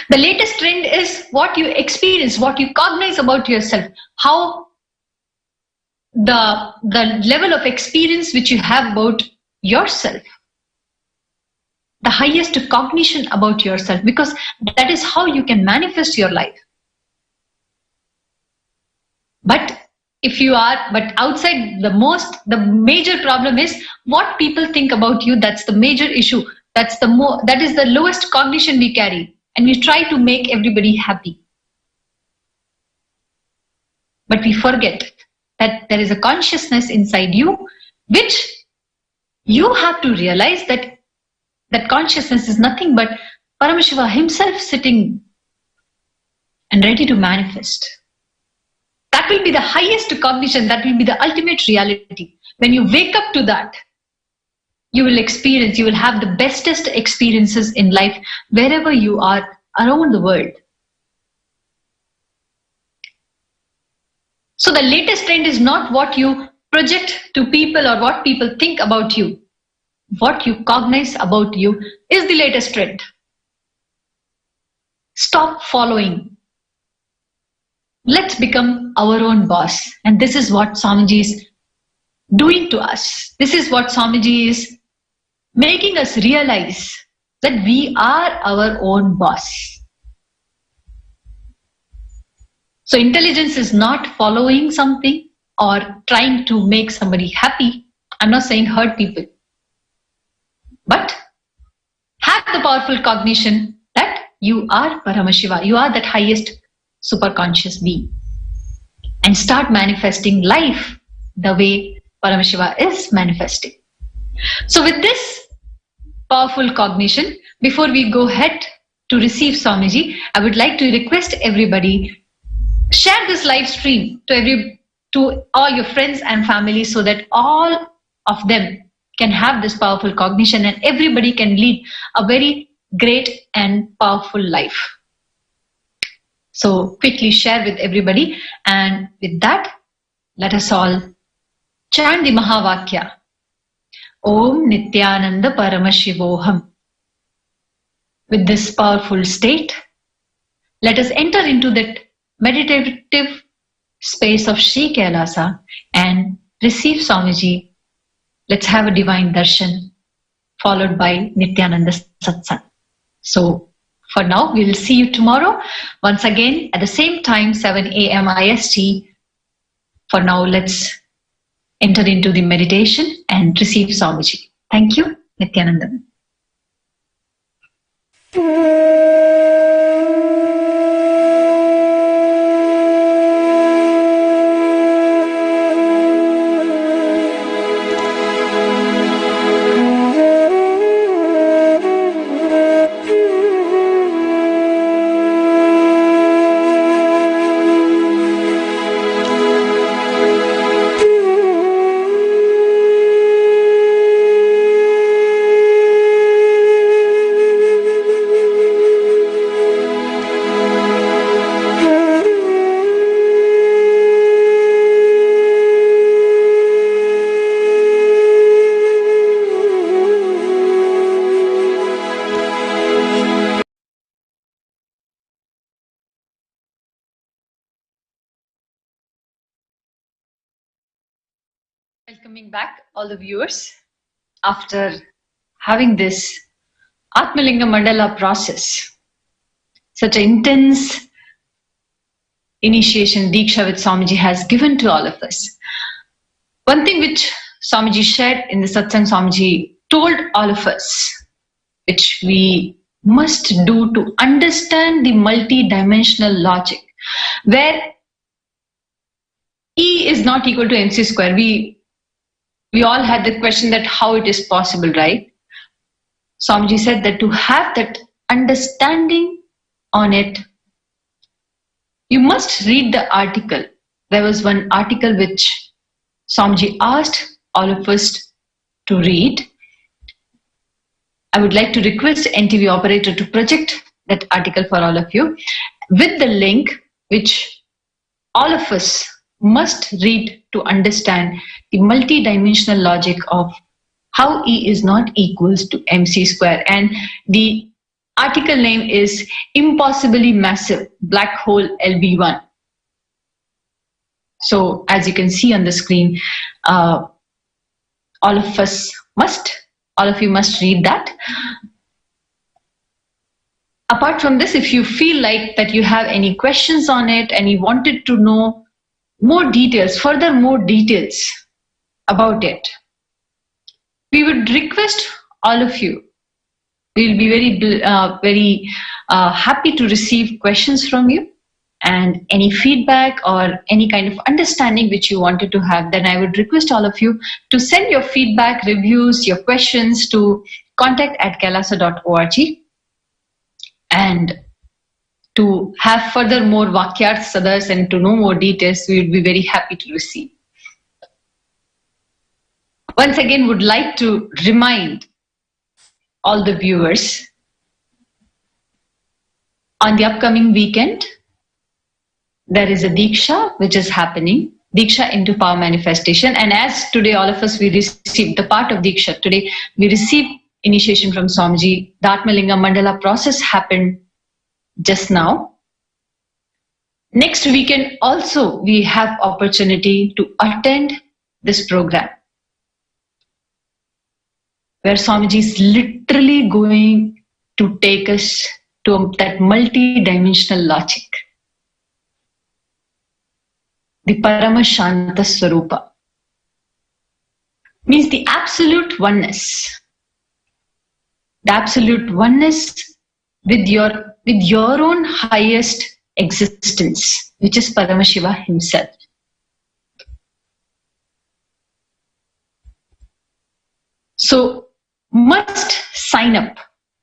The latest trend is what you experience, what you cognize about yourself, how the level of experience which you have about yourself, the highest cognition about yourself, because that is how you can manifest your life. But outside, the major problem is what people think about you. That's the major issue. That is the lowest cognition we carry. And we try to make everybody happy. But we forget that there is a consciousness inside you, which you have to realize that consciousness is nothing but Paramashiva himself sitting and ready to manifest. That will be the highest cognition. That will be the ultimate reality. When you wake up to that, you will have the bestest experiences in life wherever you are around the world. So the latest trend is not what you project to people or what people think about you, what you cognize about you is the latest trend. Stop following. Let's become our own boss. And this is what Swamiji is doing to us. This is what Swamiji is making us realize, that we are our own boss. So intelligence is not following something or trying to make somebody happy. I'm not saying hurt people. But have the powerful cognition that you are Paramashiva. You are that highest superconscious being. And start manifesting life the way Paramashiva is manifesting. So with this powerful cognition, before we go ahead to receive Swamiji, I would like to request everybody, share this live stream to all your friends and family so that all of them can have this powerful cognition and everybody can lead a very great and powerful life. So quickly share with everybody, and with that, let us all chant the Mahavakya. Om Nithyananda Paramashivoham. With this powerful state, let us enter into that meditative space of Sri Kailasa and receive Swamiji. Let's have a divine darshan followed by Nithyananda Satsang. So for now, we will see you tomorrow once again at the same time, 7 a.m. IST. For now, let's enter into the meditation and receive Swamiji. Thank you, Nithyananda. Welcoming back all the viewers after having this Atmalinga Mandala process, such an intense initiation Diksha with Swamiji has given to all of us. One thing which Swamiji shared in the Satsang, Swamiji told all of us, which we must do to understand the multi-dimensional logic, where E is not equal to MC square. We all had the question that how it is possible, right? Swamiji said that to have that understanding on it, you must read the article. There was one article which Swamiji asked all of us to read. I would like to request NTV operator to project that article for all of you with the link which all of us must read to understand the multi-dimensional logic of how E is not equals to MC square. And the article name is Impossibly Massive Black Hole LB1. So as you can see on the screen, all of you must read that. Apart from this, if you feel like that you have any questions on it and you wanted to know more details about it, we would request all of you. We will be very happy to receive questions from you, and any feedback or any kind of understanding which you wanted to have. Then I would request all of you to send your feedback, reviews, your questions to contact@kailasa.org, and to have further more vakyarths others and to know more details, we would be very happy to receive. Once again, would like to remind all the viewers, on the upcoming weekend, there is a Diksha which is happening Diksha into power manifestation. And as today all of us, we received the part of Diksha. Today we received initiation from Swamiji. The Atmalinga Mandala process happened just now. Next weekend also we have opportunity to attend this program, where Swamiji is literally going to take us to that multi-dimensional logic, the Paramashanta Swarupa, means the absolute oneness. The absolute oneness with your own highest existence, which is Paramashiva himself. So must sign up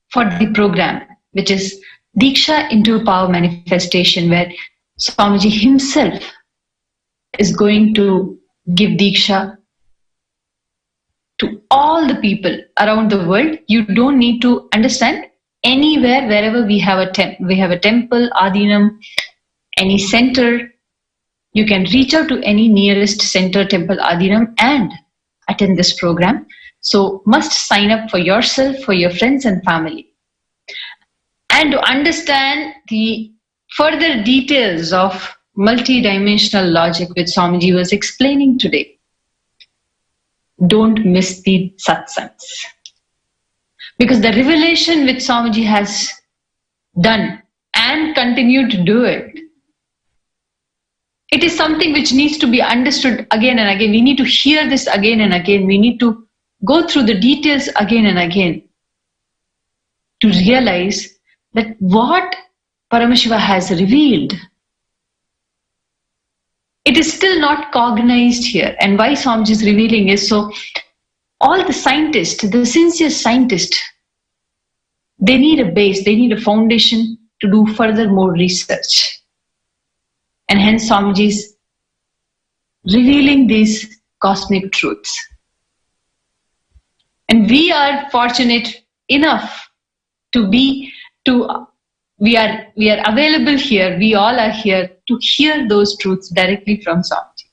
for the program, which is Diksha into Power Manifestation, where Swamiji himself is going to give Diksha to all the people around the world. You don't need to understand. Anywhere, wherever we have a temple, Adinam, any center, you can reach out to any nearest center, temple, Adinam, and attend this program. So must sign up for yourself, for your friends and family. And to understand the further details of multi-dimensional logic which Swamiji was explaining today, don't miss the satsangs. Because the revelation which Swamiji has done and continue to do it, it is something which needs to be understood again and again. We need to hear this again and again. We need to go through the details again and again to realize that what Paramashiva has revealed, it is still not cognized here. And why Swamiji is revealing is so all the scientists, the sincere scientists, they need a base, they need a foundation to do further more research. And hence Swamiji is revealing these cosmic truths. And we are fortunate enough we are available here, we all are here to hear those truths directly from Swamiji.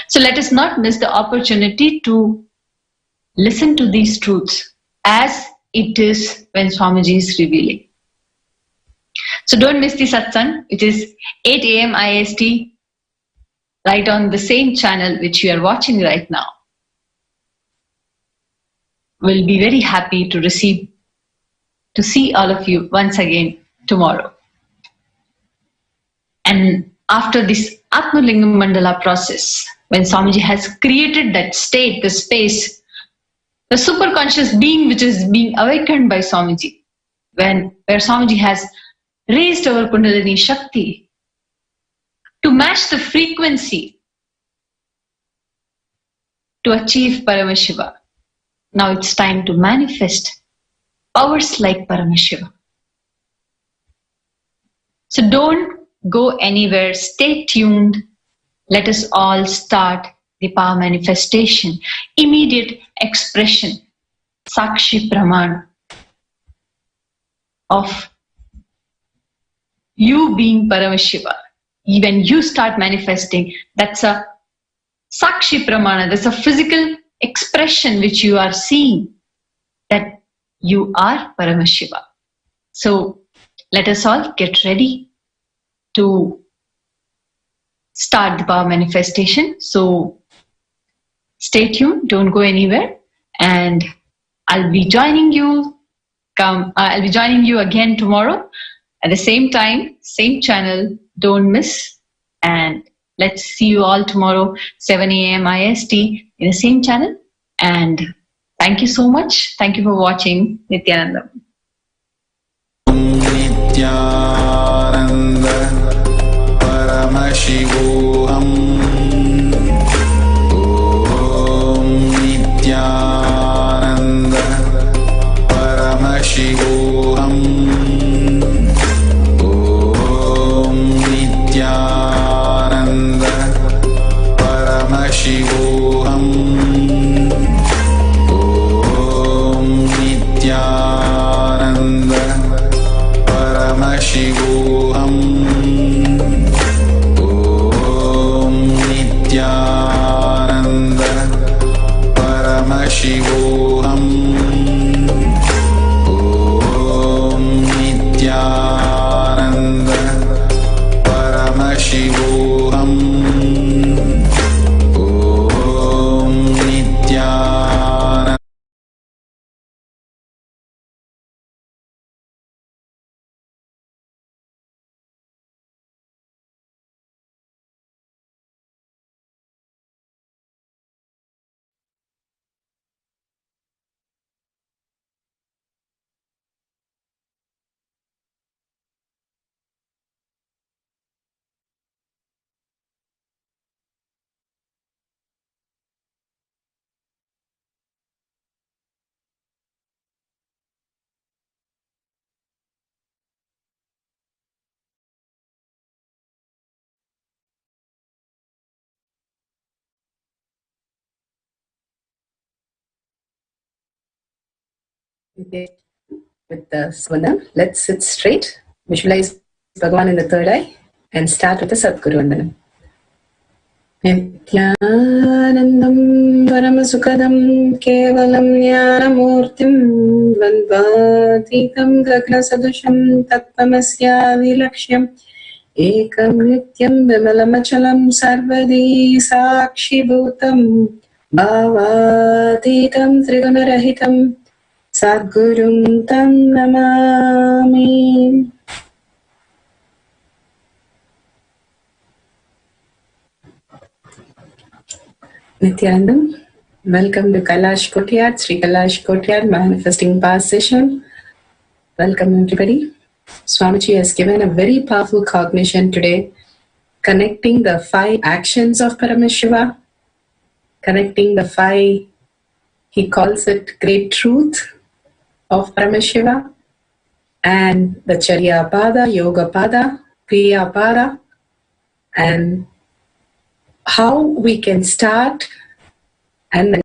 So let us not miss the opportunity to listen to these truths as it is when Swamiji is revealing. So don't miss the satsang. It is 8 a.m. IST, right on the same channel which you are watching right now. We'll be very happy to see all of you once again tomorrow. And after this Atmalingam Mandala process, when Swamiji has created that state, the space, the superconscious being which is being awakened by Swamiji, where Swamiji has raised our Kundalini Shakti to match the frequency to achieve Paramashiva. Now it's time to manifest powers like Paramashiva. So don't go anywhere, stay tuned. Let us all start the power manifestation, immediate expression, Sakshi Praman of you being Paramashiva. When you start manifesting, that's a Sakshi Pramana, that's a physical expression which you are seeing that you are Paramashiva. So let us all get ready to start the power manifestation. So stay tuned, don't go anywhere, and I'll be joining you. I'll be joining you again tomorrow at the same time, same channel. Don't miss, and let's see you all tomorrow 7 a.m. IST in the same channel. And thank you so much. Thank you for watching Nithyananda. Nithyananda Paramashivoham. Om Nithyananda Paramashivoham. Om Nithyananda Paramashivoham. Om Nithyananda Paramashivoham. Om Nithyananda Okay. With the Swanam, let's sit straight, visualize Bhagavan in the third eye, and start with the Sadguru Vandanam. Nithyanandam Paramasukadam Kevalam Jnanamurtim Dvandvatitam Gagnasadusham Tattvamasya Vilaksham Ekam Nityam Vimalamachalam Sarvadi Sakshibhutam Bhavatitam Trigunarahitam Sadgurum Tam Namami. Nithyanandam, welcome to Kailash Kotyard, Sri Kailash Kotyard Manifesting Power Session. Welcome everybody. Swamiji has given a very powerful cognition today, connecting the 5 actions of Paramashiva, connecting the 5, he calls it great truth of Paramashiva, and the Charya Pada, Yoga Pada, Kriya Pada, and how we can start and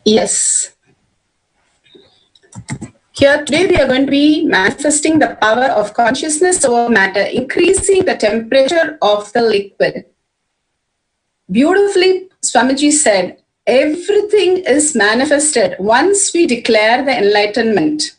Yes. Here today we are going to be manifesting the power of consciousness over matter, increasing the temperature of the liquid. Beautifully, Swamiji said, everything is manifested once we declare the enlightenment.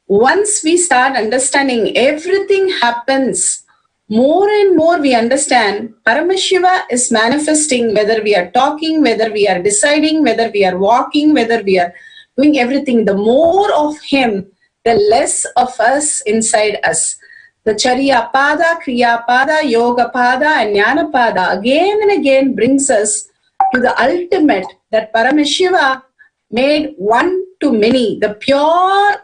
Once we start understanding, everything happens. More and more we understand Paramashiva is manifesting, whether we are talking, whether we are deciding, whether we are walking, whether we are doing everything. The more of him, the less of us inside us. The Charya Pada, Kriya Pada, Yoga Pada and Jnana Pada again and again brings us to the ultimate, that Paramashiva made one to many. The pure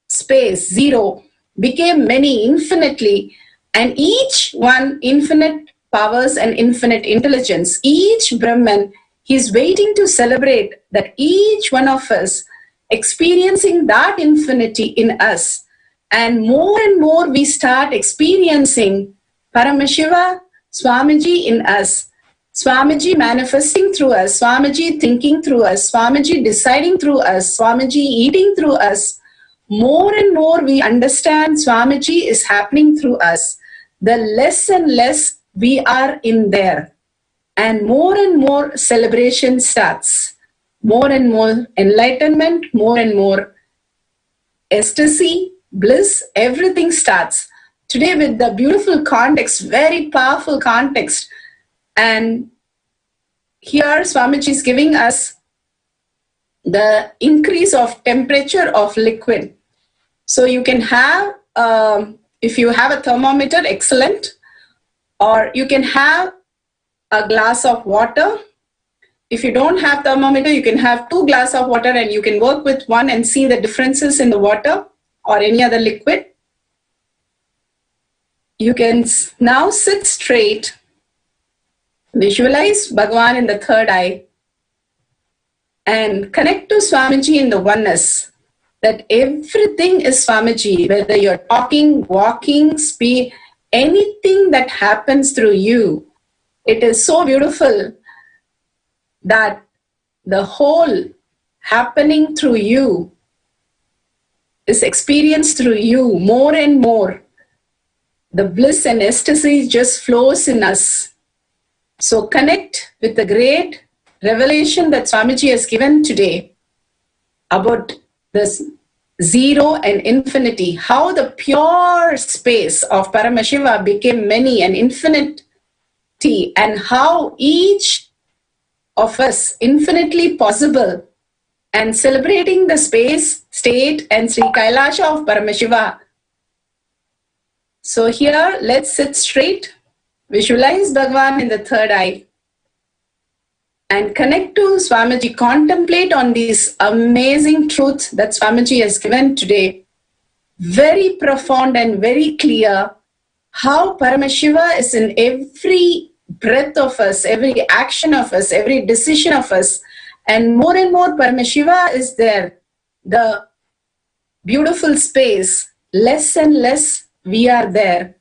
space, zero, became many infinitely, and each one infinite powers and infinite intelligence. Each Brahman, he's waiting to celebrate that each one of us experiencing that infinity in us. And more we start experiencing Paramashiva, Swamiji in us, Swamiji manifesting through us, Swamiji thinking through us, Swamiji deciding through us, Swamiji eating through us. More and more we understand Swamiji is happening through us, the less and less we are in there. And more celebration starts. More and more enlightenment, more and more ecstasy, bliss, everything starts. Today with the beautiful context, very powerful context. And here Swamiji is giving us the increase of temperature of liquid. So you can have, if you have a thermometer, excellent. Or you can have a glass of water. If you don't have thermometer, you can have 2 glasses of water and you can work with one and see the differences in the water or any other liquid. You can now sit straight, visualize Bhagavan in the third eye, and connect to Swamiji in the oneness, that everything is Swamiji, whether you're talking, walking, speak, anything that happens through you. It is so beautiful that the whole happening through you is experienced through you more and more. The bliss and ecstasy just flows in us. So connect with the great revelation that Swamiji has given today about this zero and infinity, how the pure space of Paramashiva became many and infinity, and how each of us infinitely possible, and celebrating the space, state and Sri Kailasha of Paramashiva. So here, let's sit straight, visualize Bhagavan in the third eye, and connect to Swamiji. Contemplate on these amazing truths that Swamiji has given today. Very profound and very clear how Paramashiva is in every breath of us, every action of us, every decision of us. And more Paramashiva is there. The beautiful space, less and less we are there.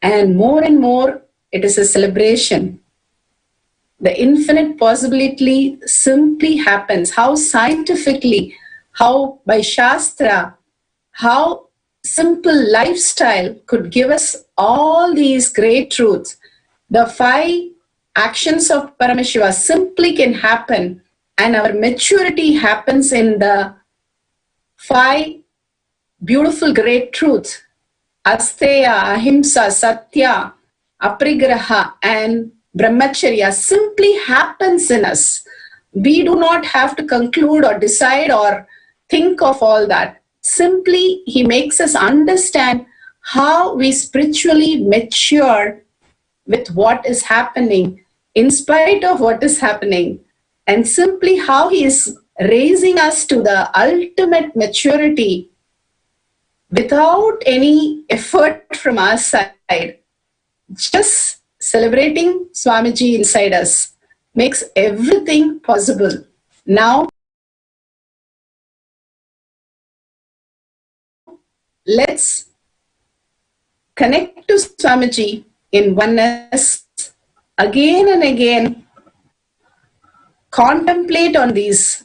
And more it is a celebration. The infinite possibility simply happens. How scientifically, how by Shastra, how simple lifestyle could give us all these great truths. The 5 actions of Paramashiva simply can happen, and our maturity happens in the 5 beautiful great truths. Asteya, Ahimsa, Satya, Aprigraha and Brahmacharya simply happens in us. We do not have to conclude or decide or think of all that. Simply, he makes us understand how we spiritually mature with what is happening, in spite of what is happening, and simply how he is raising us to the ultimate maturity without any effort from our side. Just celebrating Swamiji inside us makes everything possible. Now, let's connect to Swamiji in oneness again and again. Contemplate on these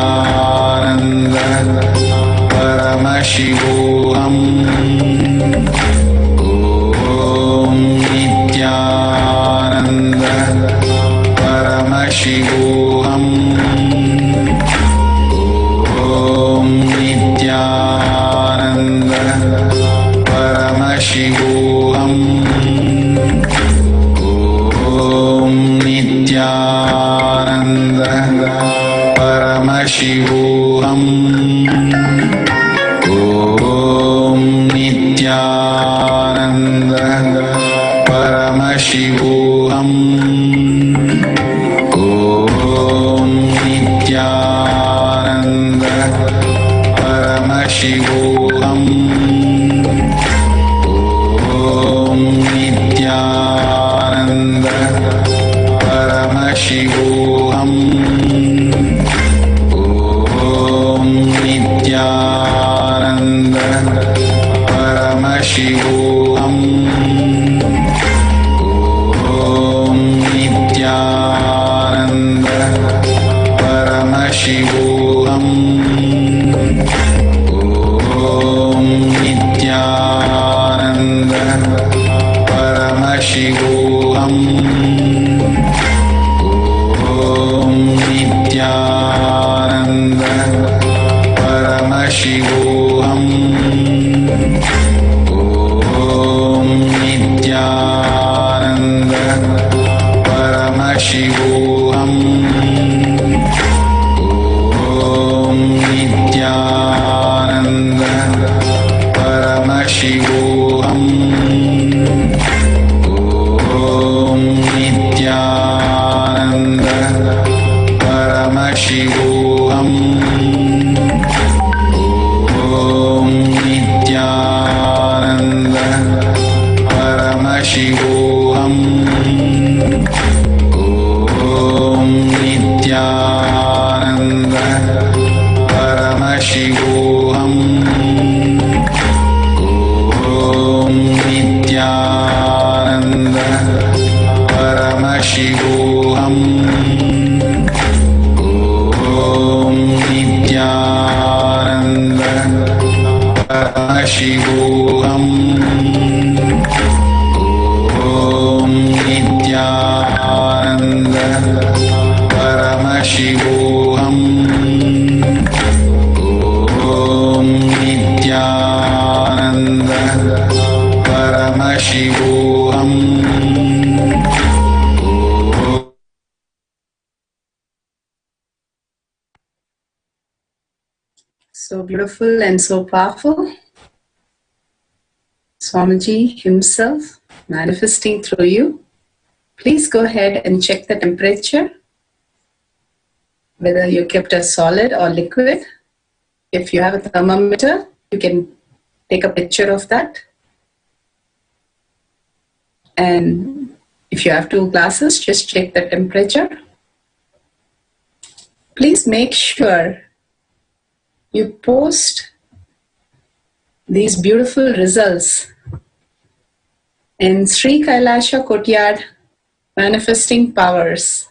Paramashivoham. Om Nithyananda Paramashivoham. Om Nithyananda Paramashivoham. Om Nithyananda Paramashivoham. Om Nithyananda Paramashivoham. Om Nithyananda Paramashivoham. Om Nithyananda Paramashivoham. Om Nithyananda Paramashivoham. Om Nithyananda Paramashivoham. Om Nithyananda Paramashivoham. Om Nithyananda Paramashivoham. Om Nithyananda Paramashivoham. Om Nithyananda Paramashivoham. Om Nithyananda Paramashivoham. Om Nithyananda Paramashivoham. Om Nithyananda Paramashivoham. Om Nithyananda Paramashivoham. Om Nithyananda Paramashivoham. Om Nithyananda Paramashivoham. Om Nithyananda Paramashivoham. So beautiful and so powerful. Swamiji himself manifesting through you. Please go ahead and check the temperature, whether you kept a solid or liquid. If you have a thermometer, you can take a picture of that. And if you have 2 glasses, just check the temperature. Please make sure you post these beautiful results in Sri Kailasha Kotyad Manifesting Powers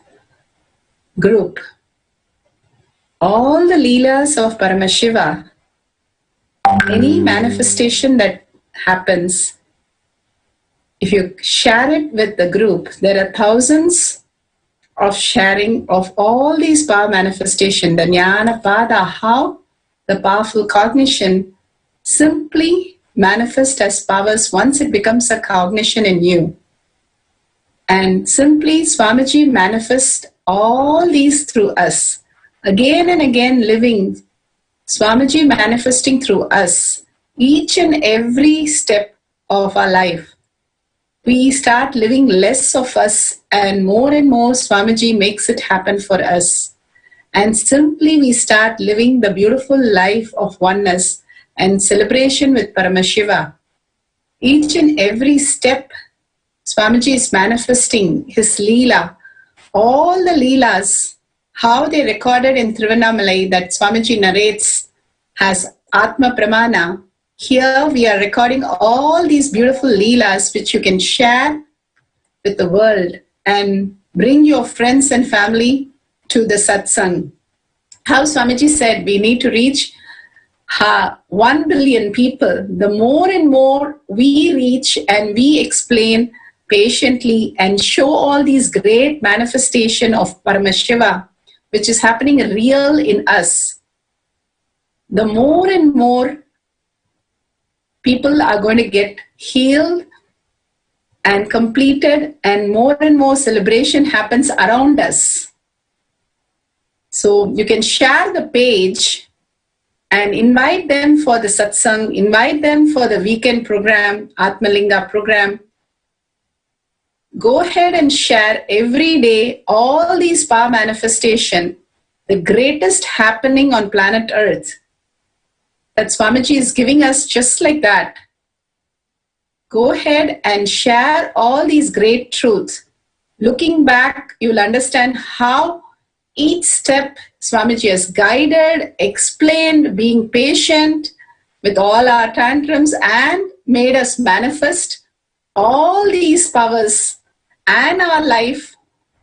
group. All the Leelas of Paramashiva, any manifestation that happens, if you share it with the group, there are thousands of sharing of all these power manifestation, the Jnana Pada, how the powerful cognition simply manifests as powers once it becomes a cognition in you. And simply Swamiji manifests all these through us. Again and again living, Swamiji manifesting through us. Each and every step of our life, we start living less of us and more Swamiji makes it happen for us. And simply we start living the beautiful life of oneness and celebration with Paramashiva. Each and every step, Swamiji is manifesting his Leela. All the Leelas, how they recorded in Thiruvannamalai that Swamiji narrates as Atma Pramana. Here we are recording all these beautiful Leelas which you can share with the world and bring your friends and family to the Satsang. How Swamiji said we need to reach 1 billion people, the more and more we reach and we explain patiently and show all these great manifestation of Paramashiva, which is happening real in us, the more and more people are going to get healed and completed, and more celebration happens around us. So you can share the page and invite them for the satsang, invite them for the weekend program, Atmalinga program. Go ahead and share every day all these power manifestation, the greatest happening on planet Earth that Swamiji is giving us just like that. Go ahead and share all these great truths. Looking back, you'll understand how each step Swamiji has guided, explained, being patient with all our tantrums and made us manifest all these powers and our life,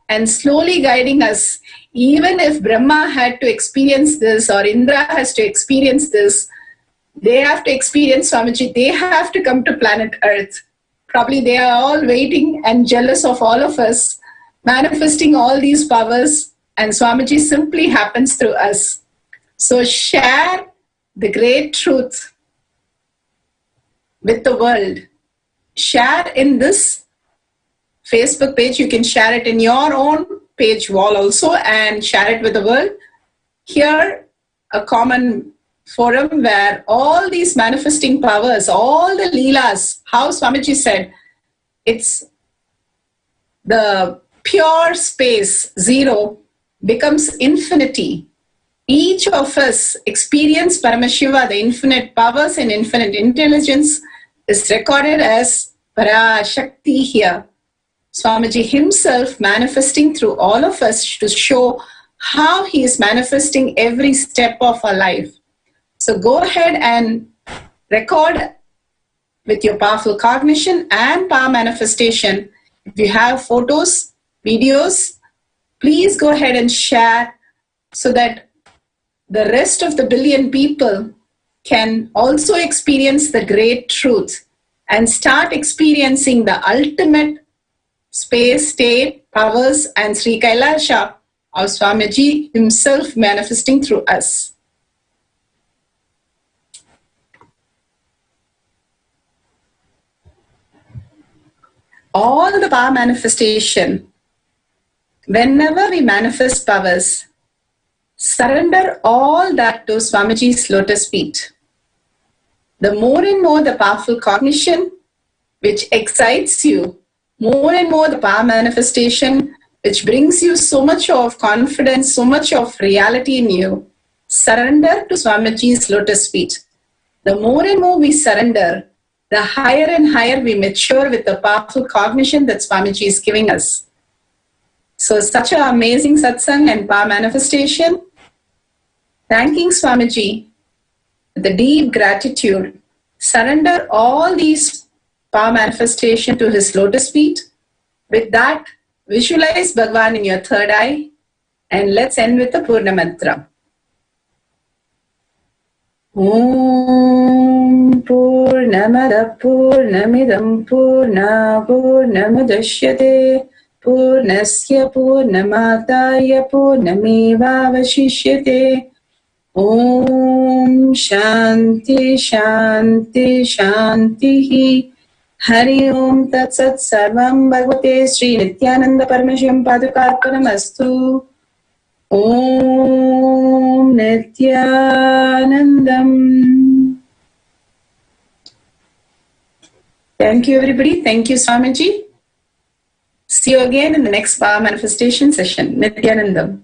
and slowly guiding us. Even if Brahma had to experience this or Indra has to experience this, they have to experience Swamiji. They have to come to planet Earth. Probably they are all waiting and jealous of all of us, manifesting all these powers, and Swamiji simply happens through us. So share the great truth with the world. Share in this Facebook page. You can share it in your own page wall also and share it with the world. Here, a common forum where all these manifesting powers, all the leelas, how Swamiji said, it's the pure space, zero, becomes infinity. Each of us experience Paramashiva, the infinite powers and infinite intelligence is recorded as Parashakti here. Swamiji himself manifesting through all of us to show how he is manifesting every step of our life. So go ahead and record with your powerful cognition and power manifestation. If you have photos, videos, please go ahead and share so that the rest of the billion people can also experience the great truth and start experiencing the ultimate space, state, powers, and Sri Kailasha of Swamiji himself manifesting through us. All the power manifestation, whenever we manifest powers, surrender all that to Swamiji's lotus feet. The more and more the powerful cognition which excites you, more and more the power manifestation which brings you so much of confidence, so much of reality in you, surrender to Swamiji's lotus feet. The more and more we surrender, the higher and higher we mature with the powerful cognition that Swamiji is giving us. So such an amazing satsang and power manifestation. Thanking Swamiji with a deep gratitude. Surrender all these power manifestation to his lotus feet. With that, visualize Bhagavan in your third eye, and let's end with the Purna Mantra. Om Purnamada Purnamidam Purna Purnamadashyate Purnasya Purnamadaya Purnameva Vashishyate. Om Shanti Shanti Shanti. Hari Om Tat Sat Sarvam Bhagavate Sri Nithyananda Paramashivam Padukarpanamastu. Om Nithyanandam. Thank you, everybody. Thank you, Swamiji. See you again in the next power manifestation session. Nithyanandam.